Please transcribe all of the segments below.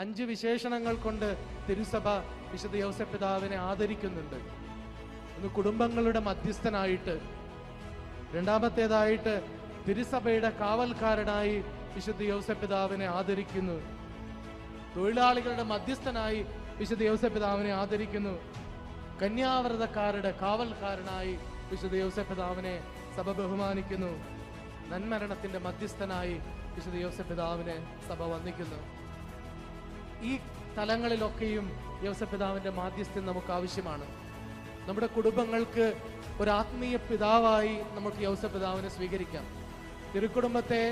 5 വിശേഷണങ്ങൾ കൊണ്ട് തിരുസഭ വിശുദ്ധ യൗസേപ്പ് പിതാവിനെ ആദരിക്കുന്നുണ്ട്. ഒന്ന് കുടുംബങ്ങളുടെ മധ്യസ്ഥനായിട്ട്, രണ്ടാമത്തേതായിട്ട് തിരുസഭയുടെ കാവൽക്കാരനായി വിശുദ്ധ യൗസേപ്പ് പിതാവിനെ ആദരിക്കുന്നു. തൊഴിലാളികളുടെ മധ്യസ്ഥനായി വിശുദ്ധ യൗസേപ്പ് പിതാവിനെ ആദരിക്കുന്നു. കന്യാവ്രതക്കാരുടെ കാവൽക്കാരനായി വിശുദ്ധ യൗസേപ്പ് പിതാവിനെ സഭ ബഹുമാനിക്കുന്നു. നന്മരണത്തിന്റെ മധ്യസ്ഥനായി വിശുദ്ധ യൗസേപ്പ് പിതാവിനെ സഭ വന്ദിക്കുന്നു. ഈ തലങ്ങളിലൊക്കെയും യൗസേപ്പ് പിതാവിന്റെ മാധ്യസ്ഥ്യം നമുക്ക് ആവശ്യമാണ്. നമ്മുടെ കുടുംബങ്ങൾക്ക് ഒരു ആത്മീയ പിതാവായി നമുക്ക് യൗസേപ്പ് പിതാവിനെ സ്വീകരിക്കാം. തിരുക്കുടുംബത്തെ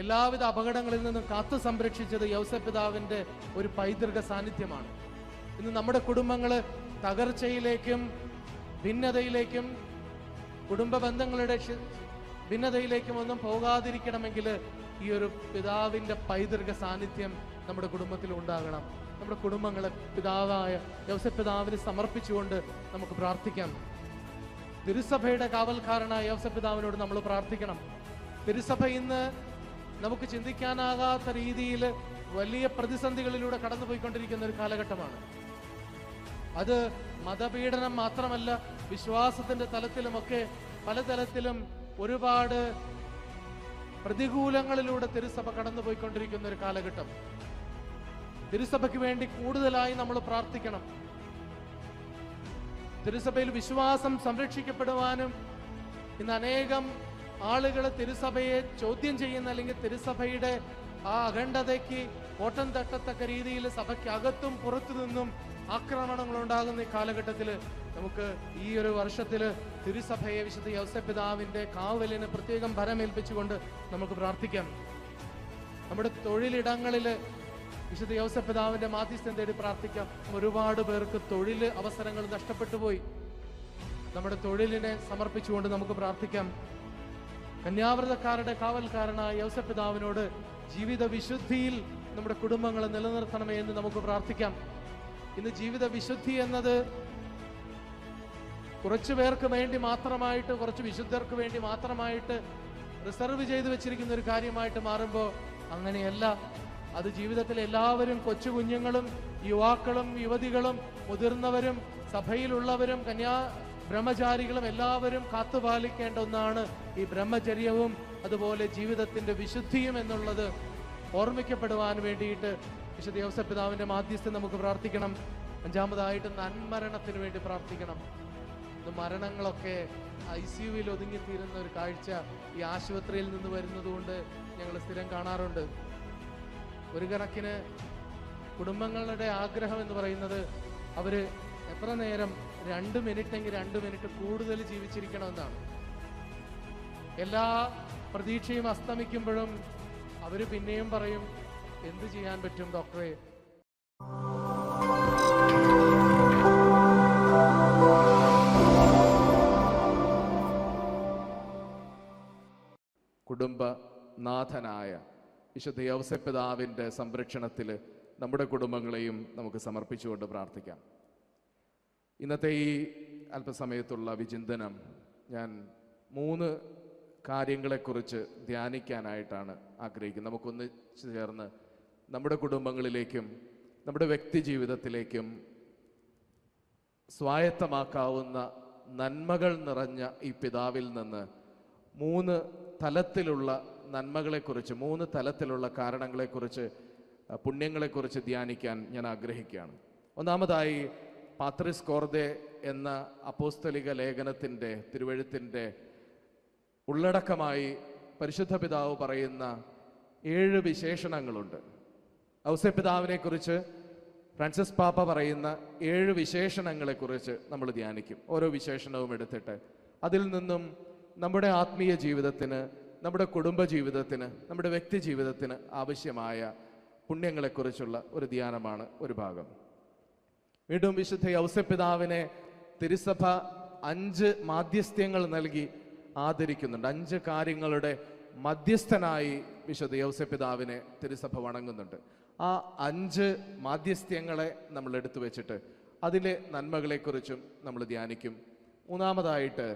എല്ലാവിധ അപകടങ്ങളിൽ നിന്നും കാത്തു സംരക്ഷിച്ചത് യൗസേപ്പ് പിതാവിന്റെ ഒരു പൈതൃക സാന്നിധ്യമാണ്. ഇന്ന് നമ്മുടെ കുടുംബങ്ങള് തകർച്ചയിലേക്കും ഭിന്നതയിലേക്കും കുടുംബ ബന്ധങ്ങളുടെ ഭിന്നതയിലേക്കും ഒന്നും പോകാതിരിക്കണമെങ്കിൽ ഈ ഒരു പിതാവിന്റെ പൈതൃക സാന്നിധ്യം നമ്മുടെ കുടുംബത്തിൽ ഉണ്ടാകണം. നമ്മുടെ കുടുംബങ്ങളെ പിതാവായ യൗസേപ്പ് പിതാവിന് സമർപ്പിച്ചുകൊണ്ട് നമുക്ക് പ്രാർത്ഥിക്കാം. തിരുസഭയുടെ കാവൽക്കാരനായ യൗസേപ്പ് പിതാവിനോട് നമ്മൾ പ്രാർത്ഥിക്കണം. തിരുസഭ ഇന്ന് നമുക്ക് ചിന്തിക്കാനാകാത്ത രീതിയിൽ വലിയ പ്രതിസന്ധികളിലൂടെ കടന്നുപോയിക്കൊണ്ടിരിക്കുന്ന ഒരു കാലഘട്ടമാണ്. അത് മതപീഡനം മാത്രമല്ല, വിശ്വാസത്തിന്റെ തലത്തിലുമൊക്കെ പലതരത്തിലും ഒരുപാട് പ്രതികൂലങ്ങളിലൂടെ തിരുസഭ കടന്നുപോയിക്കൊണ്ടിരിക്കുന്ന ഒരു കാലഘട്ടം. തിരുസഭയ്ക്ക് വേണ്ടി കൂടുതലായി നമ്മൾ പ്രാർത്ഥിക്കണം. തിരുസഭയിൽ വിശ്വാസം സംരക്ഷിക്കപ്പെടുവാനും ഇന്ന് അനേകം ആളുകൾ തിരുസഭയെ ചോദ്യം ചെയ്യുന്ന, അല്ലെങ്കിൽ തിരുസഭയുടെ ആ അഖണ്ഡതയ്ക്ക് കോട്ടം തട്ടത്തക്ക രീതിയിൽ സഭയ്ക്ക് അകത്തും പുറത്തു നിന്നും ആക്രമണങ്ങൾ ഉണ്ടാകുന്ന ഈ കാലഘട്ടത്തിൽ നമുക്ക് ഈ ഒരു വർഷത്തില് തിരുസഭയെ വിശുദ്ധ യൗസേപ്പ് പിതാവിന്റെ കാവലിന് പ്രത്യേകം ഭരമേൽപ്പിച്ചുകൊണ്ട് നമുക്ക് പ്രാർത്ഥിക്കാം. നമ്മുടെ തൊഴിലിടങ്ങളില് വിശുദ്ധ യൗസേപ്പ് പിതാവിന്റെ മാധ്യസ്ഥം തേടി പ്രാർത്ഥിക്കാം. ഒരുപാട് പേർക്ക് തൊഴിൽ അവസരങ്ങൾ നഷ്ടപ്പെട്ടു പോയി. നമ്മുടെ തൊഴിലിനെ സമർപ്പിച്ചുകൊണ്ട് നമുക്ക് പ്രാർത്ഥിക്കാം. കന്യാവ്രതക്കാരുടെ കാവൽക്കാരനായ യൗസേപ്പ് പിതാവിനോട് ജീവിത വിശുദ്ധിയിൽ നമ്മുടെ കുടുംബങ്ങളെ നിലനിർത്തണമേ എന്ന് നമുക്ക് പ്രാർത്ഥിക്കാം. ഇന്ന് ജീവിത വിശുദ്ധി എന്നത് കുറച്ചു പേർക്ക് വേണ്ടി മാത്രമായിട്ട്, കുറച്ച് വിശുദ്ധർക്ക് വേണ്ടി മാത്രമായിട്ട് റിസർവ് ചെയ്തു വെച്ചിരിക്കുന്ന ഒരു കാര്യമായിട്ട് മാറുമ്പോൾ അങ്ങനെയല്ല. അത് ജീവിതത്തിൽ എല്ലാവരും, കൊച്ചു കുഞ്ഞുങ്ങളും യുവാക്കളും യുവതികളും മുതിർന്നവരും സഭയിലുള്ളവരും ബ്രഹ്മചാരികളും എല്ലാവരും കാത്തുപാലിക്കേണ്ട ഒന്നാണ് ഈ ബ്രഹ്മചര്യവും അതുപോലെ ജീവിതത്തിന്റെ വിശുദ്ധിയും എന്നുള്ളത് ഓർമ്മിക്കപ്പെടുവാൻ വേണ്ടിയിട്ട് വിശുദ്ധ യൗസേപ്പ് പിതാവിന്റെ മാധ്യസ്ഥം നമുക്ക് പ്രാർത്ഥിക്കണം. അഞ്ചാമതായിട്ട് നന്മരണത്തിന് വേണ്ടി പ്രാർത്ഥിക്കണം. മരണങ്ങളൊക്കെ ICUവിൽ ഒതുങ്ങിത്തീരുന്ന ഒരു കാഴ്ച ഈ ആശുപത്രിയിൽ നിന്ന് വരുന്നത് കൊണ്ട് ഞങ്ങൾ സ്ഥിരം കാണാറുണ്ട്. ഒരു കണക്കിന് കുടുംബങ്ങളുടെ ആഗ്രഹം എന്ന് പറയുന്നത് അവര് എത്ര നേരം 2 മിനിറ്റെങ്കിൽ 2 മിനിറ്റ് കൂടുതൽ ജീവിച്ചിരിക്കണമെന്നാണ്. എല്ലാ പ്രതീക്ഷയും അസ്തമിക്കുമ്പോഴും അവര് പിന്നെയും പറയും, എന്ത് ചെയ്യാൻ പറ്റും ഡോക്ടറെ. കുടുംബനാഥനായ വിശുദ്ധ യൗസേപ്പ് പിതാവിന്റെ സംരക്ഷണത്തിൽ നമ്മുടെ കുടുംബങ്ങളെയും നമുക്ക് സമർപ്പിച്ചുകൊണ്ട് പ്രാർത്ഥിക്കാം. ഇന്നത്തെ ഈ അല്പസമയത്തുള്ള വിചിന്തനം ഞാൻ 3 കാര്യങ്ങളെക്കുറിച്ച് ധ്യാനിക്കാനായിട്ടാണ് ആഗ്രഹിക്കുന്നത്. നമുക്കൊന്ന് ചേർന്ന് നമ്മുടെ കുടുംബങ്ങളിലേക്കും നമ്മുടെ വ്യക്തി ജീവിതത്തിലേക്കും സ്വായത്തമാക്കാവുന്ന നന്മകൾ നിറഞ്ഞ ഈ പിതാവിൽ നിന്ന് 3 തലത്തിലുള്ള നന്മകളെക്കുറിച്ച്, 3 തലത്തിലുള്ള കാരണങ്ങളെക്കുറിച്ച്, പുണ്യങ്ങളെക്കുറിച്ച് ധ്യാനിക്കാൻ ഞാൻ ആഗ്രഹിക്കുകയാണ്. ഒന്നാമതായി പാത്രിസ് കോർദെ എന്ന അപ്പോസ്തലിക ലേഖനത്തിൻ്റെ തിരുവെഴുത്തിൻ്റെ ഉള്ളടക്കമായി പരിശുദ്ധ പിതാവ് പറയുന്ന 7 വിശേഷണങ്ങളുണ്ട്. യൗസേപ്പ് പിതാവിനെ കുറിച്ച് ഫ്രാൻസിസ് പാപ്പ പറയുന്ന 7 വിശേഷണങ്ങളെക്കുറിച്ച് നമ്മൾ ധ്യാനിക്കും. ഓരോ വിശേഷണവും എടുത്തിട്ട് അതിൽ നിന്നും നമ്മുടെ ആത്മീയ ജീവിതത്തിന്, നമ്മുടെ കുടുംബ ജീവിതത്തിന്, നമ്മുടെ വ്യക്തി ജീവിതത്തിന് ആവശ്യമായ പുണ്യങ്ങളെക്കുറിച്ചുള്ള ഒരു ധ്യാനമാണ് ഒരു ഭാഗം. വീണ്ടും വിശുദ്ധ യൗസേപ്പ് പിതാവിനെ തിരുസഭ 5 മാധ്യസ്ഥ്യങ്ങൾ നൽകി ആദരിക്കുന്നുണ്ട്. 5 കാര്യങ്ങളുടെ മധ്യസ്ഥനായി വിശുദ്ധ യൗസേപ്പ് പിതാവിനെ തിരുസഭ വണങ്ങുന്നുണ്ട്. ആ 5 മാധ്യസ്ഥ്യങ്ങളെ നമ്മൾ എടുത്തു വെച്ചിട്ട് അതിലെ നന്മകളെക്കുറിച്ചും നമ്മൾ ധ്യാനിക്കും. മൂന്നാമതായിട്ട്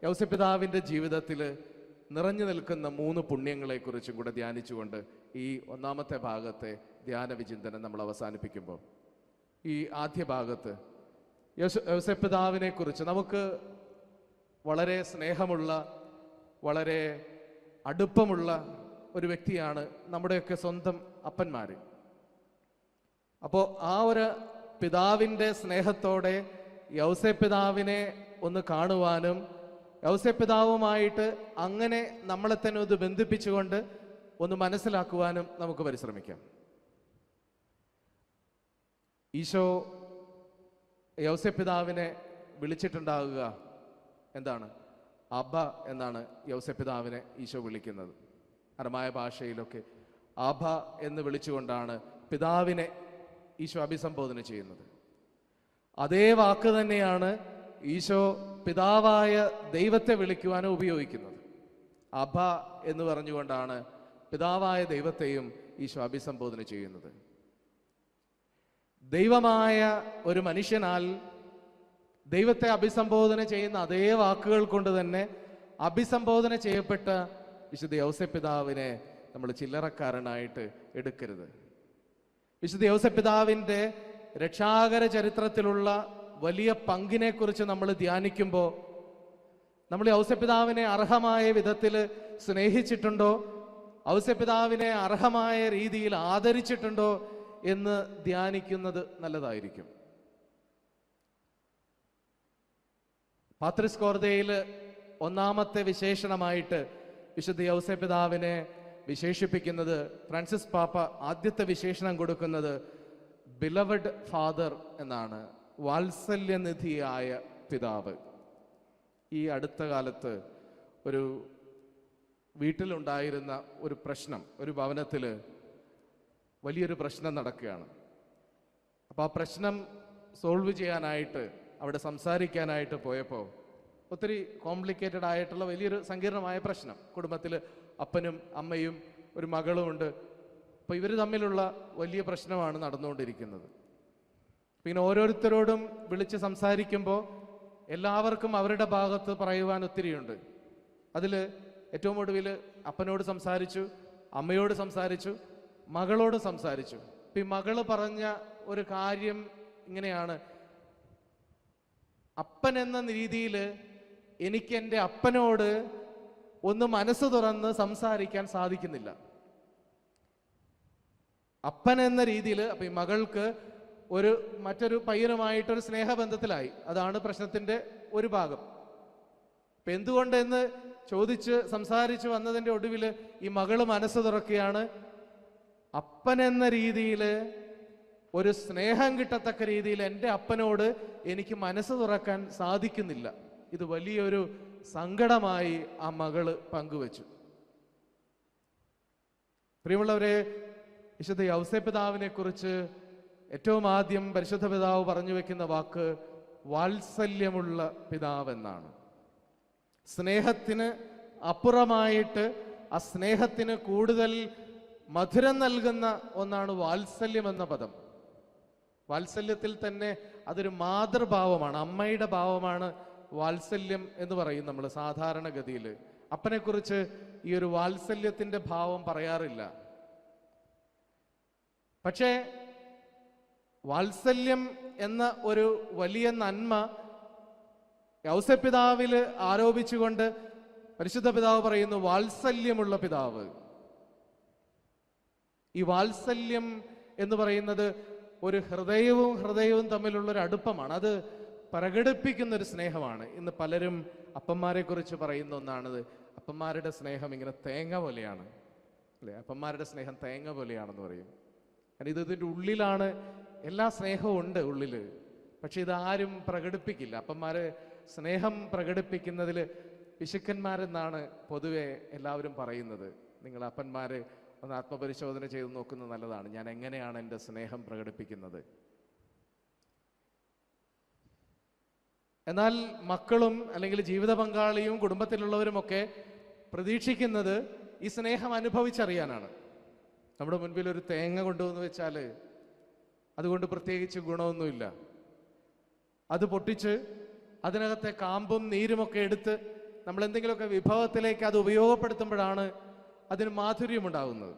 യൗസേപ്പ് പിതാവിൻ്റെ ജീവിതത്തിൽ നിറഞ്ഞു നിൽക്കുന്ന 3 പുണ്യങ്ങളെക്കുറിച്ചും കൂടെ ധ്യാനിച്ചുകൊണ്ട് ഈ ഒന്നാമത്തെ ഭാഗത്തെ ധ്യാന വിചിന്തനം നമ്മൾ അവസാനിപ്പിക്കുമ്പോൾ, ഈ ആദ്യ ഭാഗത്ത് യോസേപ്പ് പിതാവിനെ കുറിച്ച് നമുക്ക് വളരെ സ്നേഹമുള്ള, വളരെ അടുപ്പമുള്ള ഒരു വ്യക്തിയാണ് നമ്മുടെയൊക്കെ സ്വന്തം അപ്പന്മാർ. അപ്പോൾ ആ ഒരു പിതാവിൻ്റെ സ്നേഹത്തോടെ യൗസേപ്പ് പിതാവിനെ ഒന്ന് കാണുവാനും യൗസേപ്പ് പിതാവുമായിട്ട് അങ്ങനെ നമ്മളെ തന്നെ ഒന്ന് ബന്ധിപ്പിച്ചുകൊണ്ട് ഒന്ന് മനസ്സിലാക്കുവാനും നമുക്ക് പരിശ്രമിക്കാം. ഈശോ യൗസേപ്പ് പിതാവിനെ വിളിച്ചിട്ടുണ്ടാകുക എന്താണ്? അബ്ബ എന്നാണ് യൗസേപ്പ് പിതാവിനെ ഈശോ വിളിക്കുന്നത്. അരമായ ഭാഷയിലൊക്കെ അബ്ബ എന്ന് വിളിച്ചുകൊണ്ടാണ് പിതാവിനെ ഈശോ അഭിസംബോധന ചെയ്യുന്നത്. അതേ വാക്ക് തന്നെയാണ് ഈശോ പിതാവായ ദൈവത്തെ വിളിക്കുവാനും ഉപയോഗിക്കുന്നത്. അബ്ബ എന്ന് പറഞ്ഞുകൊണ്ടാണ് പിതാവായ ദൈവത്തെയും ഈശോ അഭിസംബോധന ചെയ്യുന്നത്. ദൈവമായ ഒരു മനുഷ്യനാൽ ദൈവത്തെ അഭിസംബോധന ചെയ്യുന്ന അതേ വാക്കുകൾ കൊണ്ട് തന്നെ അഭിസംബോധന ചെയ്യപ്പെട്ട വിശുദ്ധ യൗസേപ്പ് പിതാവിനെ നമ്മൾ ചില്ലറക്കാരനായിട്ട് എടുക്കരുത്. വിശുദ്ധ യൗസേപ്പ് പിതാവിൻ്റെ രക്ഷാകര ചരിത്രത്തിലുള്ള വലിയ പങ്കിനെ കുറിച്ച് നമ്മൾ ധ്യാനിക്കുമ്പോൾ നമ്മൾ യൗസേപ്പ് പിതാവിനെ അർഹമായ വിധത്തിൽ സ്നേഹിച്ചിട്ടുണ്ടോ, യൗസേപ്പ് പിതാവിനെ അർഹമായ രീതിയിൽ ആദരിച്ചിട്ടുണ്ടോ എന്ന് ധ്യാനിക്കുന്നത് നല്ലതായിരിക്കും. പാത്രിസ് കോർദയിൽ ഒന്നാമത്തെ വിശേഷണമായിട്ട് വിശുദ്ധ യൗസേപ്പ് പിതാവിനെ വിശേഷിപ്പിക്കുന്നത്, ഫ്രാൻസിസ് പാപ്പ ആദ്യത്തെ വിശേഷണം കൊടുക്കുന്നത് ബിലവഡ് ഫാദർ എന്നാണ്, വാത്സല്യനിധിയായ പിതാവ്. ഈ അടുത്ത കാലത്ത് ഒരു വീട്ടിലുണ്ടായിരുന്ന ഒരു പ്രശ്നം, ഒരു ഭവനത്തിൽ വലിയൊരു പ്രശ്നം നടക്കുകയാണ്. അപ്പോൾ ആ പ്രശ്നം സോൾവ് ചെയ്യാനായിട്ട് അവിടെ സംസാരിക്കാനായിട്ട് പോയപ്പോൾ ഒത്തിരി കോംപ്ലിക്കേറ്റഡ് ആയിട്ടുള്ള വലിയൊരു സങ്കീർണമായ പ്രശ്നം, കുടുംബത്തിൽ അപ്പനും അമ്മയും ഒരു മകളുമുണ്ട്. അപ്പോൾ ഇവർ തമ്മിലുള്ള വലിയ പ്രശ്നമാണ് നടന്നുകൊണ്ടിരിക്കുന്നത്. പിന്നെ ഓരോരുത്തരോടും വിളിച്ച് സംസാരിക്കുമ്പോൾ എല്ലാവർക്കും അവരുടെ ഭാഗത്ത് പറയുവാൻ ഒത്തിരിയുണ്ട്. അതിൽ ഏറ്റവും ഒടുവിൽ അപ്പനോട് സംസാരിച്ചു, അമ്മയോട് സംസാരിച്ചു, മകളോട് സംസാരിച്ചു. ഇപ്പം ഈ മകള് പറഞ്ഞ ഒരു കാര്യം ഇങ്ങനെയാണ്: അപ്പൻ എന്ന രീതിയിൽ എനിക്ക് എൻ്റെ അപ്പനോട് ഒന്ന് മനസ്സ് തുറന്ന് സംസാരിക്കാൻ സാധിക്കുന്നില്ല. അപ്പൻ എന്ന രീതിയിൽ അപ്പം ഈ മകൾക്ക് മറ്റൊരു പയ്യനുമായിട്ടൊരു സ്നേഹബന്ധത്തിലായി. അതാണ് പ്രശ്നത്തിൻ്റെ ഒരു ഭാഗം. ഇപ്പം എന്തുകൊണ്ടെന്ന് ചോദിച്ച് സംസാരിച്ച് വന്നതിൻ്റെ ഒടുവിൽ ഈ മകള് മനസ്സ് തുറക്കുകയാണ്. അപ്പൻ എന്ന രീതിയിൽ ഒരു സ്നേഹം കിട്ടത്തക്ക രീതിയിൽ എൻ്റെ അപ്പനോട് എനിക്ക് മനസ്സ് തുറക്കാൻ സാധിക്കുന്നില്ല. ഇത് വലിയൊരു സങ്കടമായി ആ മകള് പങ്കുവച്ചു. പ്രിയമുള്ളവരെ, വിശുദ്ധ യൗസേപ്പ് പിതാവിനെ കുറിച്ച് ഏറ്റവും ആദ്യം പരിശുദ്ധ പിതാവ് പറഞ്ഞു വെക്കുന്ന വാക്ക് വാത്സല്യമുള്ള പിതാവ് എന്നാണ്. സ്നേഹത്തിന് അപ്പുറമായിട്ട് ആ സ്നേഹത്തിന് കൂടുതൽ മധുരം നൽകുന്ന ഒന്നാണ് വാത്സല്യം എന്ന പദം. വാത്സല്യത്തിൽ തന്നെ അതൊരു മാതൃഭാവമാണ്, അമ്മയുടെ ഭാവമാണ് വാത്സല്യം എന്ന് പറയും നമ്മൾ സാധാരണഗതിയിൽ. അപ്പനെക്കുറിച്ച് ഈ ഒരു വാത്സല്യത്തിൻ്റെ ഭാവം പറയാറില്ല. പക്ഷേ വാത്സല്യം എന്ന ഒരു വലിയ നന്മ യൗസേപ്പ് പിതാവിൽ ആരോപിച്ചുകൊണ്ട് പരിശുദ്ധ പിതാവ് പറയുന്നു വാത്സല്യമുള്ള പിതാവ്. ഈ വാത്സല്യം എന്ന് പറയുന്നത് ഒരു ഹൃദയവും തമ്മിലുള്ളൊരു അടുപ്പമാണ്. അത് പ്രകടിപ്പിക്കുന്ന ഒരു സ്നേഹമാണ്. ഇന്ന് പലരും അപ്പന്മാരെ കുറിച്ച് പറയുന്ന ഒന്നാണത്, അപ്പന്മാരുടെ സ്നേഹം ഇങ്ങനെ തേങ്ങ പോലെയാണ്, അല്ലേ? അപ്പന്മാരുടെ സ്നേഹം തേങ്ങ പോലെയാണെന്ന് പറയും. കാരണം ഇതിൻ്റെ ഉള്ളിലാണ്, എല്ലാ സ്നേഹവും ഉണ്ട് ഉള്ളിൽ, പക്ഷെ ഇതാരും പ്രകടിപ്പിക്കില്ല. അപ്പന്മാര് സ്നേഹം പ്രകടിപ്പിക്കുന്നതിൽ പിശുക്കന്മാരെന്നാണ് പൊതുവെ എല്ലാവരും പറയുന്നത്. നിങ്ങൾ അപ്പന്മാര് ഒന്ന് ആത്മപരിശോധന ചെയ്ത് നോക്കുന്നത് നല്ലതാണ്. ഞാൻ എങ്ങനെയാണ് എൻ്റെ സ്നേഹം പ്രകടിപ്പിക്കുന്നത്? എന്നാൽ മക്കളും അല്ലെങ്കിൽ ജീവിത പങ്കാളിയും കുടുംബത്തിലുള്ളവരുമൊക്കെ പ്രതീക്ഷിക്കുന്നത് ഈ സ്നേഹം അനുഭവിച്ചറിയാനാണ്. നമ്മുടെ മുൻപിൽ ഒരു തേങ്ങ കൊണ്ടുവന്ന് വെച്ചാൽ അതുകൊണ്ട് പ്രത്യേകിച്ച് ഗുണമൊന്നുമില്ല. അത് പൊട്ടിച്ച് അതിനകത്തെ കാമ്പും നീരുമൊക്കെ എടുത്ത് നമ്മൾ എന്തെങ്കിലുമൊക്കെ വിഭവത്തിലേക്ക് അത് ഉപയോഗപ്പെടുത്തുമ്പോഴാണ് അതിന് മാധുര്യമുണ്ടാകുന്നത്.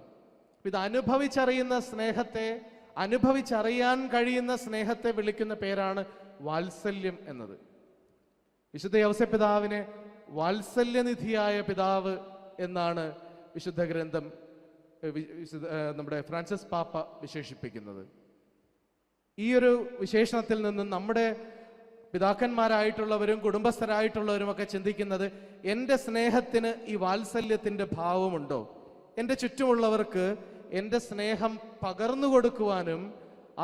ഇത് അനുഭവിച്ചറിയുന്ന സ്നേഹത്തെ, അനുഭവിച്ചറിയാൻ കഴിയുന്ന സ്നേഹത്തെ വിളിക്കുന്ന പേരാണ് വാത്സല്യം എന്നത്. വിശുദ്ധ യൗസേപ്പിതാവിനെ വാത്സല്യനിധിയായ പിതാവ് എന്നാണ് വിശുദ്ധ ഗ്രന്ഥം നമ്മുടെ ഫ്രാൻസിസ് പാപ്പ വിശേഷിപ്പിക്കുന്നത്. ഈ ഒരു വിശേഷണത്തിൽ നിന്നും നമ്മുടെ പിതാക്കന്മാരായിട്ടുള്ളവരും കുടുംബസ്ഥരായിട്ടുള്ളവരും ഒക്കെ ചിന്തിക്കുന്നത്, എൻ്റെ സ്നേഹത്തിന് ഈ വാത്സല്യത്തിൻ്റെ ഭാവമുണ്ടോ? എൻ്റെ ചുറ്റുമുള്ളവർക്ക് എൻ്റെ സ്നേഹം പകർന്നു കൊടുക്കുവാനും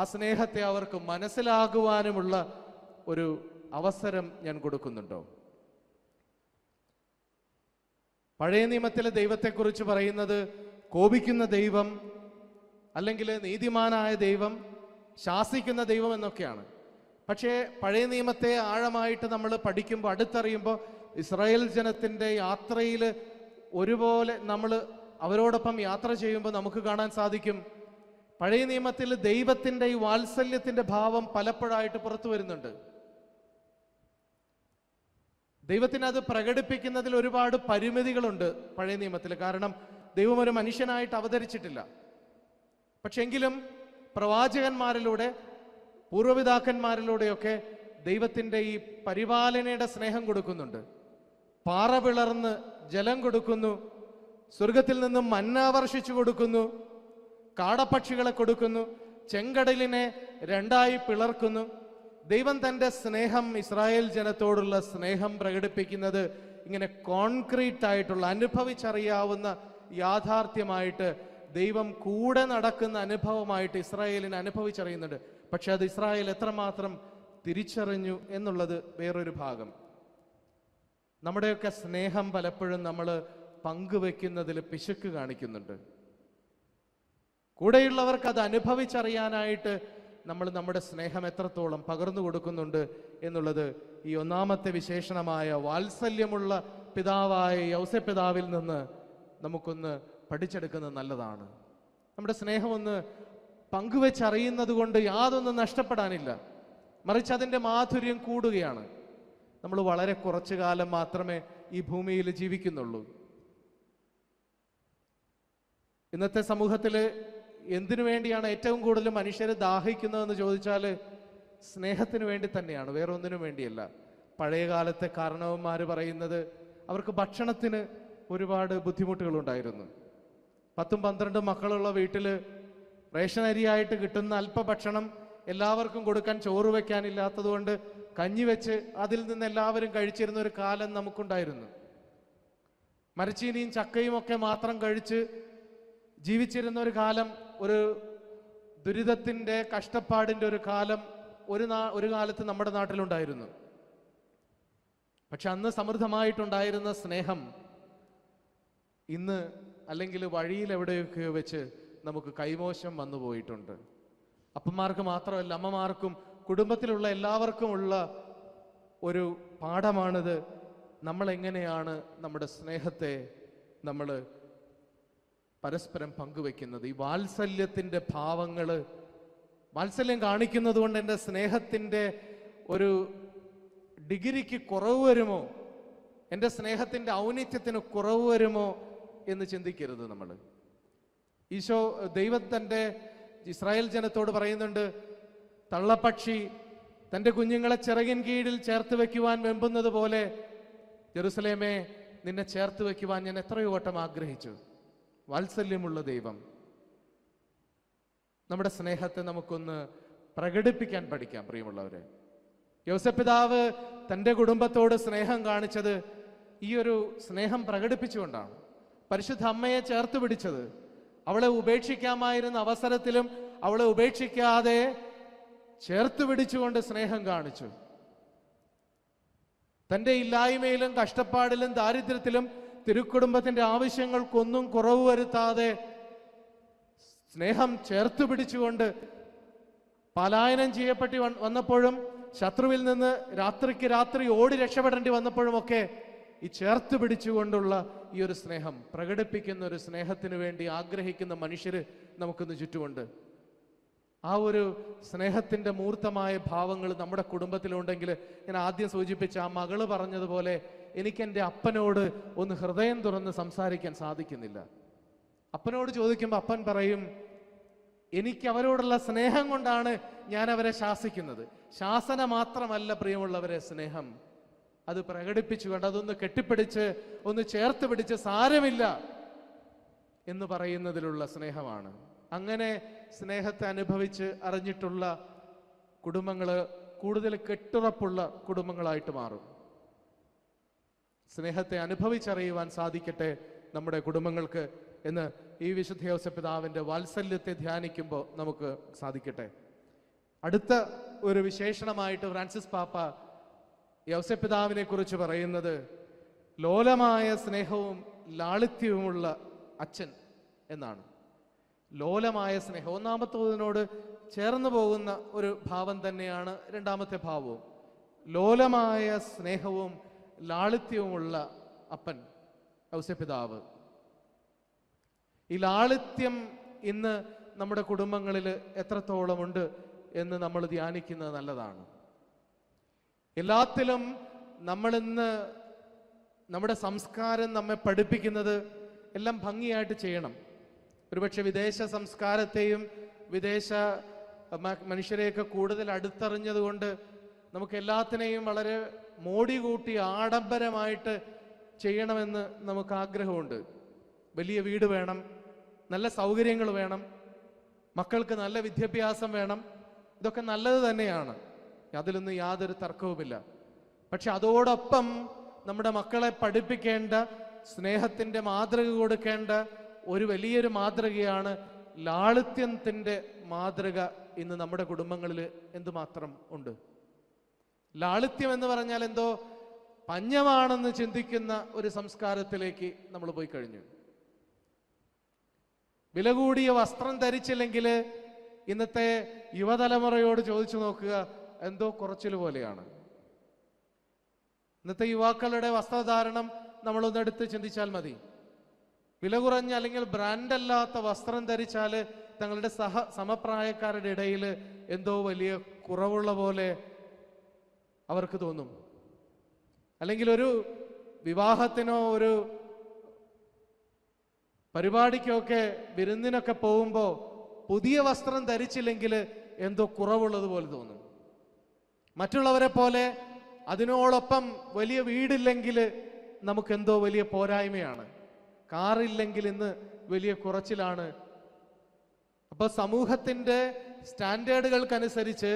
ആ സ്നേഹത്തെ അവർക്ക് മനസ്സിലാകുവാനുമുള്ള ഒരു അവസരം ഞാൻ കൊടുക്കുന്നുണ്ടോ? പഴയ നിയമത്തിലെ ദൈവത്തെക്കുറിച്ച് പറയുന്നത് കോപിക്കുന്ന ദൈവം, അല്ലെങ്കിൽ നീതിമാനായ ദൈവം, ശാസിക്കുന്ന ദൈവം എന്നൊക്കെയാണ്. പക്ഷേ പഴയ നിയമത്തെ ആഴമായിട്ട് നമ്മൾ പഠിക്കുമ്പോൾ, അടുത്തറിയുമ്പോൾ, ഇസ്രായേൽ ജനത്തിൻ്റെ യാത്രയിൽ ഒരുപോലെ നമ്മൾ അവരോടൊപ്പം യാത്ര ചെയ്യുമ്പോൾ നമുക്ക് കാണാൻ സാധിക്കും, പഴയ നിയമത്തിൽ ദൈവത്തിൻ്റെ ഈ വാത്സല്യത്തിൻ്റെ ഭാവം പലപ്പോഴായിട്ട് പുറത്തു വരുന്നുണ്ട്. ദൈവത്തിന് അത് പ്രകടിപ്പിക്കുന്നതിൽ ഒരുപാട് പരിമിതികളുണ്ട് പഴയ നിയമത്തിൽ. കാരണം ദൈവം ഒരു മനുഷ്യനായിട്ട് അവതരിച്ചിട്ടില്ല. പക്ഷെങ്കിലും പ്രവാചകന്മാരിലൂടെ, പൂർവ്വപിതാക്കന്മാരിലൂടെയൊക്കെ ദൈവത്തിൻ്റെ ഈ പരിപാലനയുടെ സ്നേഹം കൊടുക്കുന്നുണ്ട്. പാറ പിളർന്ന് ജലം കൊടുക്കുന്നു, സ്വർഗത്തിൽ നിന്നും മന്ന വർഷിച്ചു കൊടുക്കുന്നു, കാടപ്പക്ഷികളെ കൊടുക്കുന്നു, ചെങ്കടലിനെ രണ്ടായി പിളർക്കുന്നു. ദൈവം തൻ്റെ സ്നേഹം, ഇസ്രായേൽ ജനത്തോടുള്ള സ്നേഹം പ്രകടിപ്പിക്കുന്നത് ഇങ്ങനെ കോൺക്രീറ്റ് ആയിട്ടുള്ള, അനുഭവിച്ചറിയാവുന്ന യാഥാർത്ഥ്യമായിട്ട്, ദൈവം കൂടെ നടക്കുന്ന അനുഭവമായിട്ട് ഇസ്രായേലിനെ അനുഭവിച്ചറിയുന്നുണ്ട്. പക്ഷെ അത് ഇസ്രായേൽ എത്രമാത്രം തിരിച്ചറിഞ്ഞു എന്നുള്ളത് വേറൊരു ഭാഗം. നമ്മുടെയൊക്കെ സ്നേഹം പലപ്പോഴും നമ്മൾ പങ്കുവെക്കുന്നതിൽ പിശുക്ക് കാണിക്കുന്നുണ്ട്. കൂടെയുള്ളവർക്ക് അത് അനുഭവിച്ചറിയാനായിട്ട് നമ്മൾ നമ്മുടെ സ്നേഹം എത്രത്തോളം പകർന്നു കൊടുക്കുന്നുണ്ട് എന്നുള്ളത് ഈ ഒന്നാമത്തെ വിശേഷണമായ വാത്സല്യമുള്ള പിതാവായ യൗസേപ്പിതാവിൽ നിന്ന് നമുക്കൊന്ന് പഠിച്ചെടുക്കുന്നത് നല്ലതാണ്. നമ്മുടെ സ്നേഹം ഒന്ന് പങ്കുവെച്ചറിയുന്നത് കൊണ്ട് യാതൊന്നും നഷ്ടപ്പെടാനില്ല, മറിച്ച് അതിൻ്റെ മാധുര്യം കൂടുകയാണ്. നമ്മൾ വളരെ കുറച്ചു കാലം മാത്രമേ ഈ ഭൂമിയിൽ ജീവിക്കുന്നുള്ളൂ. ഇന്നത്തെ സമൂഹത്തിൽ എന്തിനു വേണ്ടിയാണ് ഏറ്റവും കൂടുതൽ മനുഷ്യർ ദാഹിക്കുന്നതെന്ന് ചോദിച്ചാൽ സ്നേഹത്തിന് വേണ്ടി തന്നെയാണ്, വേറെ ഒന്നിനും വേണ്ടിയല്ല. പഴയ കാലത്തെ കാരണവന്മാർ പറയുന്നത് അവർക്ക് ഭക്ഷണത്തിന് ഒരുപാട് ബുദ്ധിമുട്ടുകളുണ്ടായിരുന്നു. 10-12 മക്കളുള്ള വീട്ടിൽ റേഷൻ അരിയായിട്ട് കിട്ടുന്ന അല്പഭക്ഷണം എല്ലാവർക്കും കൊടുക്കാൻ ചോറ് വയ്ക്കാനില്ലാത്തത് കൊണ്ട് കഞ്ഞി വെച്ച് അതിൽ നിന്ന് എല്ലാവരും കഴിച്ചിരുന്ന ഒരു കാലം നമുക്കുണ്ടായിരുന്നു. മരച്ചീനിയും ചക്കയും ഒക്കെ മാത്രം കഴിച്ച് ജീവിച്ചിരുന്ന ഒരു കാലം, ഒരു ദുരിതത്തിൻ്റെ, കഷ്ടപ്പാടിൻ്റെ ഒരു കാലം ഒരു കാലത്ത് നമ്മുടെ നാട്ടിലുണ്ടായിരുന്നു. പക്ഷെ അന്ന് സമൃദ്ധമായിട്ടുണ്ടായിരുന്ന സ്നേഹം ഇന്ന് അല്ലെങ്കിൽ വഴിയിൽ എവിടെയൊക്കെയോ വെച്ച് നമുക്ക് കൈമോശം വന്നു പോയിട്ടുണ്ട്. അപ്പന്മാർക്ക് മാത്രമല്ല, അമ്മമാർക്കും കുടുംബത്തിലുള്ള എല്ലാവർക്കുമുള്ള ഒരു പാഠമാണിത്. നമ്മൾ എങ്ങനെയാണ് നമ്മുടെ സ്നേഹത്തെ നമ്മൾ പരസ്പരം പങ്കുവെക്കുന്നത്? ഈ വാത്സല്യത്തിൻ്റെ ഭാവങ്ങൾ, വാത്സല്യം കാണിക്കുന്നത് കൊണ്ട് എൻ്റെ സ്നേഹത്തിൻ്റെ ഒരു ഡിഗ്രിക്ക് കുറവ് വരുമോ, എൻ്റെ സ്നേഹത്തിൻ്റെ ഔന്നിത്യത്തിന് കുറവ് വരുമോ എന്ന് ചിന്തിക്കരുത് നമ്മൾ. ഈശോ, ദൈവം തൻ്റെ ഇസ്രായേൽ ജനത്തോട് പറയുന്നുണ്ട്, തള്ളപ്പക്ഷി തൻ്റെ കുഞ്ഞുങ്ങളെ ചിറകിൻ കീഴിൽ ചേർത്ത് വെക്കുവാൻ വെമ്പുന്നത് പോലെ ജെറുസലേമേ, നിന്നെ ചേർത്ത് വെക്കുവാൻ ഞാൻ എത്രയോ വട്ടം ആഗ്രഹിച്ചു. വാത്സല്യമുള്ള ദൈവം. നമ്മുടെ സ്നേഹത്തെ നമുക്കൊന്ന് പ്രകടിപ്പിക്കാൻ പഠിക്കാം പ്രിയമുള്ളവരെ. യോസേപ്പിതാവ് തൻ്റെ കുടുംബത്തോട് സ്നേഹം കാണിച്ചത് ഈ ഒരു സ്നേഹം പ്രകടിപ്പിച്ചുകൊണ്ടാണ്. പരിശുദ്ധ അമ്മയെ ചേർത്ത് പിടിച്ചത്, അവളെ ഉപേക്ഷിക്കാമായിരുന്ന അവസരത്തിലും അവളെ ഉപേക്ഷിക്കാതെ ചേർത്ത് പിടിച്ചുകൊണ്ട് സ്നേഹം കാണിച്ചു. തൻ്റെ ഇല്ലായ്മയിലും കഷ്ടപ്പാടിലും ദാരിദ്ര്യത്തിലും തിരുക്കുടുംബത്തിന്റെ ആവശ്യങ്ങൾക്കൊന്നും കുറവ് വരുത്താതെ സ്നേഹം ചേർത്ത് പിടിച്ചുകൊണ്ട് പലായനം ചെയ്യപ്പെട്ടി വന്നപ്പോഴും, ശത്രുവിൽ നിന്ന് രാത്രിക്ക് രാത്രി ഓടി രക്ഷപ്പെടേണ്ടി വന്നപ്പോഴുമൊക്കെ ഈ ചേർത്ത് പിടിച്ചുകൊണ്ടുള്ള ഈ ഒരു സ്നേഹം പ്രകടിപ്പിക്കുന്ന ഒരു സ്നേഹത്തിന് വേണ്ടി ആഗ്രഹിക്കുന്ന മനുഷ്യർ നമുക്കിന്ന് ചുറ്റുമുണ്ട്. ആ ഒരു സ്നേഹത്തിൻ്റെ മൂർത്തമായ ഭാവങ്ങൾ നമ്മുടെ കുടുംബത്തിലുണ്ടെങ്കിൽ, ഞാൻ ആദ്യം സൂചിപ്പിച്ച ആ മകള് പറഞ്ഞതുപോലെ എനിക്ക് എൻ്റെ അപ്പനോട് ഒന്ന് ഹൃദയം തുറന്ന് സംസാരിക്കാൻ സാധിക്കുന്നില്ല. അപ്പനോട് ചോദിക്കുമ്പോൾ അപ്പൻ പറയും, എനിക്ക് അവരോടുള്ള സ്നേഹം കൊണ്ടാണ് ഞാൻ അവരെ ശാസിക്കുന്നത്. ശാസന മാത്രമല്ല പ്രിയമുള്ളവരെ സ്നേഹം, അത് പ്രകടിപ്പിച്ചുകൊണ്ട് അതൊന്ന് കെട്ടിപ്പിടിച്ച് ഒന്ന് ചേർത്ത് പിടിച്ച് സാരമില്ല എന്ന് പറയുന്നതിലുള്ള സ്നേഹമാണ്. അങ്ങനെ സ്നേഹത്തെ അനുഭവിച്ച് അറിഞ്ഞിട്ടുള്ള കുടുംബങ്ങൾ കൂടുതൽ കെട്ടുറപ്പുള്ള കുടുംബങ്ങളായിട്ട് മാറും. സ്നേഹത്തെ അനുഭവിച്ചറിയുവാൻ സാധിക്കട്ടെ നമ്മുടെ കുടുംബങ്ങൾക്ക് എന്ന് ഈ വിശുദ്ധ യോസേപ്പ് പിതാവിൻ്റെ വാത്സല്യത്തെ ധ്യാനിക്കുമ്പോൾ നമുക്ക് സാധിക്കട്ടെ. അടുത്ത ഒരു വിശേഷണമായിട്ട് ഫ്രാൻസിസ് പാപ്പ യോസേപ്പ് പിതാവിനെ കുറിച്ച് പറയുന്നത് ലോലമായ സ്നേഹവും ലാളിത്യവുമുള്ള അച്ഛൻ എന്നാണ്. ലോലമായ സ്നേഹം ഒന്നാമത്തതിനോട് ചേർന്ന് പോകുന്ന ഒരു ഭാവം തന്നെയാണ് രണ്ടാമത്തെ ഭാവവും. ലോലമായ സ്നേഹവും ലാളിത്യവുമുള്ള അപ്പൻ യോസേപ്പ് പിതാവ്. ഈ ലാളിത്യം ഇന്ന് നമ്മുടെ കുടുംബങ്ങളിൽ എത്രത്തോളം ഉണ്ട് എന്ന് നമ്മൾ ധ്യാനിക്കുന്നത് നല്ലതാണ്. എല്ലാത്തിലും നമ്മളിന്ന് നമ്മുടെ സംസ്കാരം നമ്മെ പഠിപ്പിക്കുന്നത് എല്ലാം ഭംഗിയായിട്ട് ചെയ്യണം. ഒരുപക്ഷെ വിദേശ സംസ്കാരത്തെയും വിദേശ മനുഷ്യരെയൊക്കെ കൂടുതൽ അടുത്തറിഞ്ഞതുകൊണ്ട് നമുക്ക് എല്ലാത്തിനെയും വളരെ മോടി കൂട്ടി ആഡംബരമായിട്ട് ചെയ്യണമെന്ന് നമുക്ക് ആഗ്രഹമുണ്ട്. വലിയ വീട് വേണം, നല്ല സൗകര്യങ്ങൾ വേണം, മക്കൾക്ക് നല്ല വിദ്യാഭ്യാസം വേണം. ഇതൊക്കെ നല്ലത് തന്നെയാണ്, അതിലൊന്നും യാതൊരു തർക്കവുമില്ല. പക്ഷെ അതോടൊപ്പം നമ്മുടെ മക്കളെ പഠിപ്പിക്കേണ്ട, സ്നേഹത്തിൻ്റെ മാതൃക കൊടുക്കേണ്ട ഒരു വലിയൊരു മാതൃകയാണ് ലാളിത്യത്തിൻ്റെ മാതൃക. ഇന്ന് നമ്മുടെ കുടുംബങ്ങളിൽ എന്തുമാത്രം ഉണ്ട്. ലാളിത്യം എന്ന് പറഞ്ഞാൽ എന്തോ പഞ്ഞമാണെന്ന് ചിന്തിക്കുന്ന ഒരു സംസ്കാരത്തിലേക്ക് നമ്മൾ പോയി കഴിഞ്ഞു. വില കൂടിയ വസ്ത്രം ധരിച്ചില്ലെങ്കിൽ ഇന്നത്തെ യുവതലമുറയോട് ചോദിച്ചു നോക്കുക, എന്തോ കുറച്ചിൽ പോലെയാണ്. ഇന്നത്തെ യുവാക്കളുടെ വസ്ത്രധാരണം നമ്മളൊന്നെടുത്ത് ചിന്തിച്ചാൽ മതി. വില കുറഞ്ഞ അല്ലെങ്കിൽ ബ്രാൻഡ് അല്ലാത്ത വസ്ത്രം ധരിച്ചാൽ തങ്ങളുടെ സമപ്രായക്കാരുടെ ഇടയിൽ എന്തോ വലിയ കുറവുള്ള പോലെ അവർക്ക് തോന്നും. അല്ലെങ്കിൽ ഒരു വിവാഹത്തിനോ ഒരു പരിപാടിക്കോ ഒക്കെ വിരുന്നിനൊക്കെ പോകുമ്പോൾ പുതിയ വസ്ത്രം ധരിച്ചില്ലെങ്കിൽ എന്തോ കുറവുള്ളതുപോലെ തോന്നും. മറ്റുള്ളവരെ പോലെ അതിനോടൊപ്പം വലിയ വീടില്ലെങ്കിൽ നമുക്കെന്തോ വലിയ പോരായ്മയാണ്. കാറില്ലെങ്കിൽ ഇന്ന് വലിയ കുറച്ചിലാണ്. അപ്പൊ സമൂഹത്തിന്റെ സ്റ്റാൻഡേർഡുകൾക്കനുസരിച്ച്